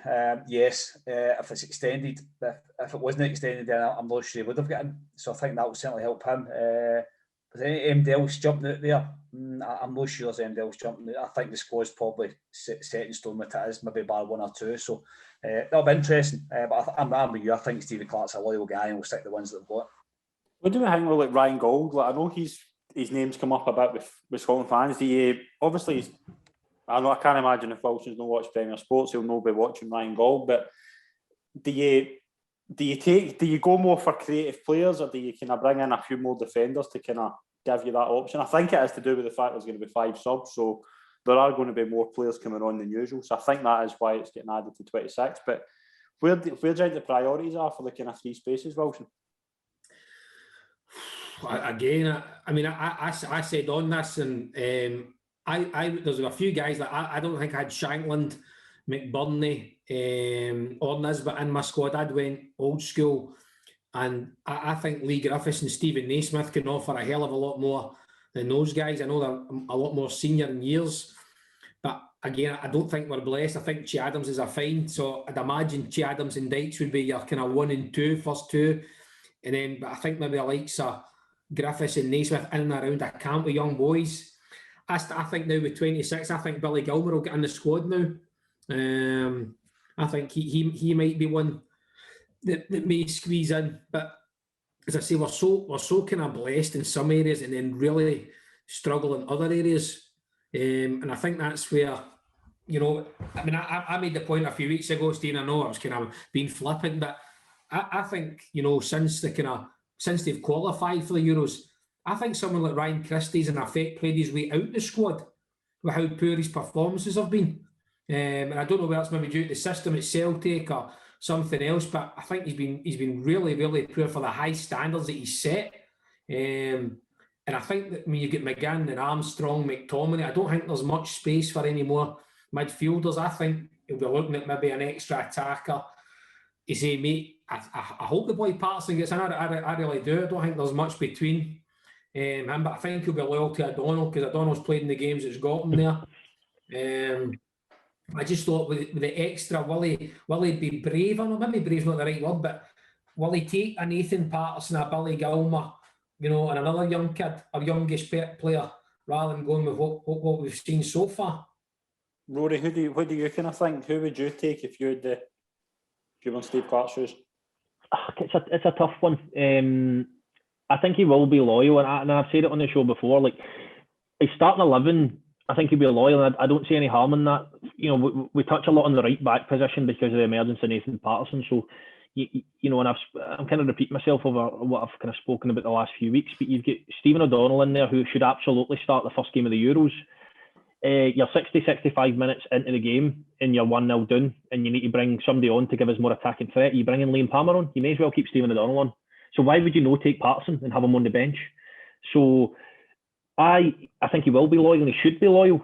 Yes, if it's extended. If it wasn't extended, then I'm not sure he would have got in. So I think that will certainly help him. Is anybody else jumping out there? I'm not sure there's anybody else jumping out. I think the squad's probably set in stone what it is, maybe bar 1 or 2. So that'll be interesting. But I'm with you. I think Stevie Clarke's a loyal guy and will stick the ones that they've got. What do we think with Ryan Gold? I know his name's come up a bit with Scotland fans. Obviously, I can't imagine if Wilson's not watched Premier Sports, he'll not be watching Ryan Gold. But do you go more for creative players, or do you kind of bring in a few more defenders to kind of give you that option? I think it has to do with the fact there's going to be 5 subs, so there are going to be more players coming on than usual. So I think that is why it's getting added to 26. But where do you think the priorities are for the kind of three spaces, Wilson? Again, I said on this, and there's a few guys that I don't think I had Shankland, McBurney, or Nisbet in my squad. I'd went old school, and I think Lee Griffiths and Stephen Naismith can offer a hell of a lot more than those guys. I know they're a lot more senior in years, but again, I don't think we're blessed. I think Che Adams is a find, so I'd imagine Che Adams and Dykes would be your kind of 1 and 2, first two, and then. But I think maybe the likes of Griffiths and Naismith in and around a camp with young boys. I think now with 26, I think Billy Gilmer will get in the squad now. I think he might be one that may squeeze in, but as I say, we're so kind of blessed in some areas and then really struggle in other areas. And I think that's where, I made the point a few weeks ago, Stephen, I know I was kind of being flippant, but I think, since they've qualified for the Euros, I think someone like Ryan Christie's in effect played his way out the squad with how poor his performances have been. And I don't know whether it's maybe due to the system at Celtic or something else, but I think he's been really, really poor for the high standards that he's set. And I think that when you get McGinn and Armstrong, McTominay, I don't think there's much space for any more midfielders. I think he'll be looking at maybe an extra attacker. You say, mate, I hope the boy Patterson gets in. I really do. I don't think there's much between him, but I think he'll be loyal to O'Donnell because O'Donnell's played in the games that's got him there. I just thought with the extra, will he be brave? I don't know, maybe brave's not the right word, but will he take a Nathan Patterson, a Billy Gilmer, and another young kid, or youngish player, rather than going with what we've seen so far? Rory, who do you kind of think? Who would you take if you were in Steve Clark's shoes? It's a tough one. I think he will be loyal, and I've said it on the show before. Like, he's starting 11. I think he'll be loyal, and I don't see any harm in that. We touch a lot on the right back position because of the emergence of Nathan Patterson. So, and I'm kind of repeating myself over what I've kind of spoken about the last few weeks. But you've got Stephen O'Donnell in there, who should absolutely start the first game of the Euros. You're 60-65 minutes into the game, and you're 1-0 down, and you need to bring somebody on to give us more attacking threat. You bring in Liam Palmer on, you may as well keep Stephen O'Donnell on. So why would you not take Patterson and have him on the bench? So I think he will be loyal, and he should be loyal.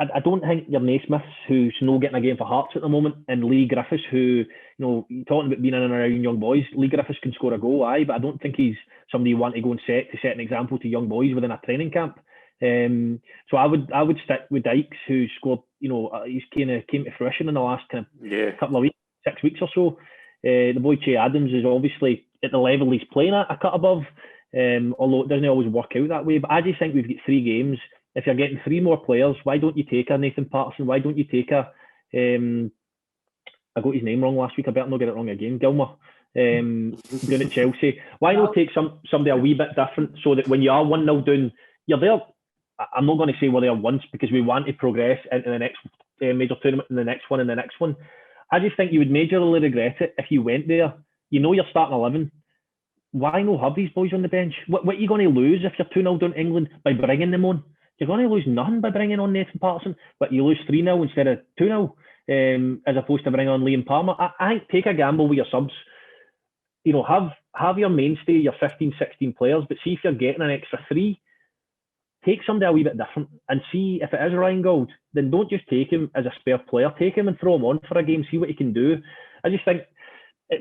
I don't think your Naismiths, who's no getting a game for Hearts at the moment, and Lee Griffiths, who, talking about being in and around young boys, Lee Griffiths can score a goal, but I don't think he's somebody you want to go and set an example to young boys within a training camp. So I would stick with Dykes, who scored, he's kind of came to fruition in the last kind of couple of weeks, 6 weeks or so. The boy Che Adams is obviously at the level he's playing at, a cut above, although it doesn't always work out that way. But I just think we've got 3 games. If you're getting 3 more players, why don't you take a Nathan Patterson? Why don't you take a I got his name wrong last week, I better not get it wrong again, Gilmer, doing at Chelsea. Why not take somebody a wee bit different, so that when you are 1-0 down, you're there. I'm not going to say we're there once, because we want to progress into the next major tournament, and the next one, and the next one. I just think you would majorly regret it if you went there. You're starting 11. Why not have these boys on the bench? What are you going to lose if you're 2-0 down to England by bringing them on? You're going to lose nothing by bringing on Nathan Patterson, but you lose 3-0 instead of 2-0, as opposed to bringing on Liam Palmer. I take a gamble with your subs. Have your mainstay, your 15, 16 players, but see if you're getting an extra 3. Take somebody a wee bit different, and see if it is Ryan Gold, then don't just take him as a spare player. Take him and throw him on for a game, see what he can do. I just think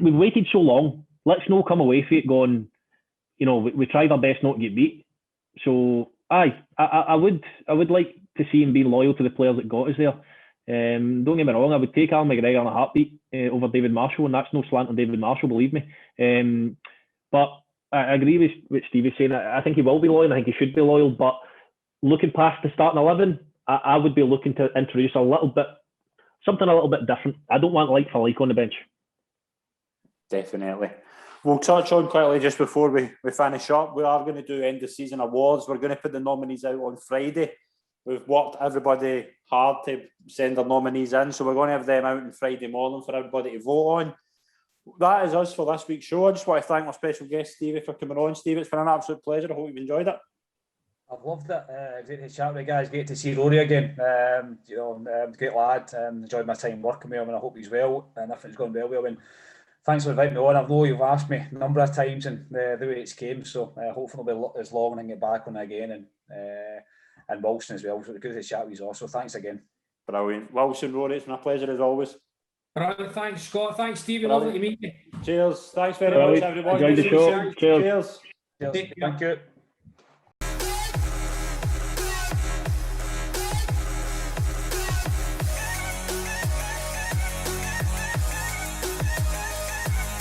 we've waited so long. Let's not come away from it going, we tried our best not to get beat. So I would like to see him being loyal to the players that got us there. Don't get me wrong, I would take Al McGregor in a heartbeat over David Marshall, and that's no slant on David Marshall, believe me. But I agree with what Stevie's saying. I think he will be loyal. I think he should be loyal. But looking past the starting 11, I would be looking to introduce something a little bit different. I don't want like for like on the bench. Definitely. We'll touch on quickly just before we finish up. We are going to do end of season awards. We're going to put the nominees out on Friday. We've worked everybody hard to send their nominees in, so we're going to have them out on Friday morning for everybody to vote on. That is us for this week's show. I just want to thank our special guest, Stevie, for coming on. Stevie, it's been an absolute pleasure. I hope you've enjoyed it. I've loved it. Great to chat with you guys. Great to see Rory again. Great lad. Enjoyed my time working with him, and I hope he's well and everything's going well with him. And thanks for inviting me on. I know you've asked me a number of times and the way it's came, so hopefully it'll be as long and I can get back on again, and Wilson as well. So good to chat with you also. Thanks again. Brilliant. Wilson, Rory, it's my pleasure as always. Right, thanks, Scott. Thanks, Stevie. Brilliant. Lovely to meet you. Cheers. Thanks very much, everyone. Enjoyed the show. Cheers. Cheers. Thank you.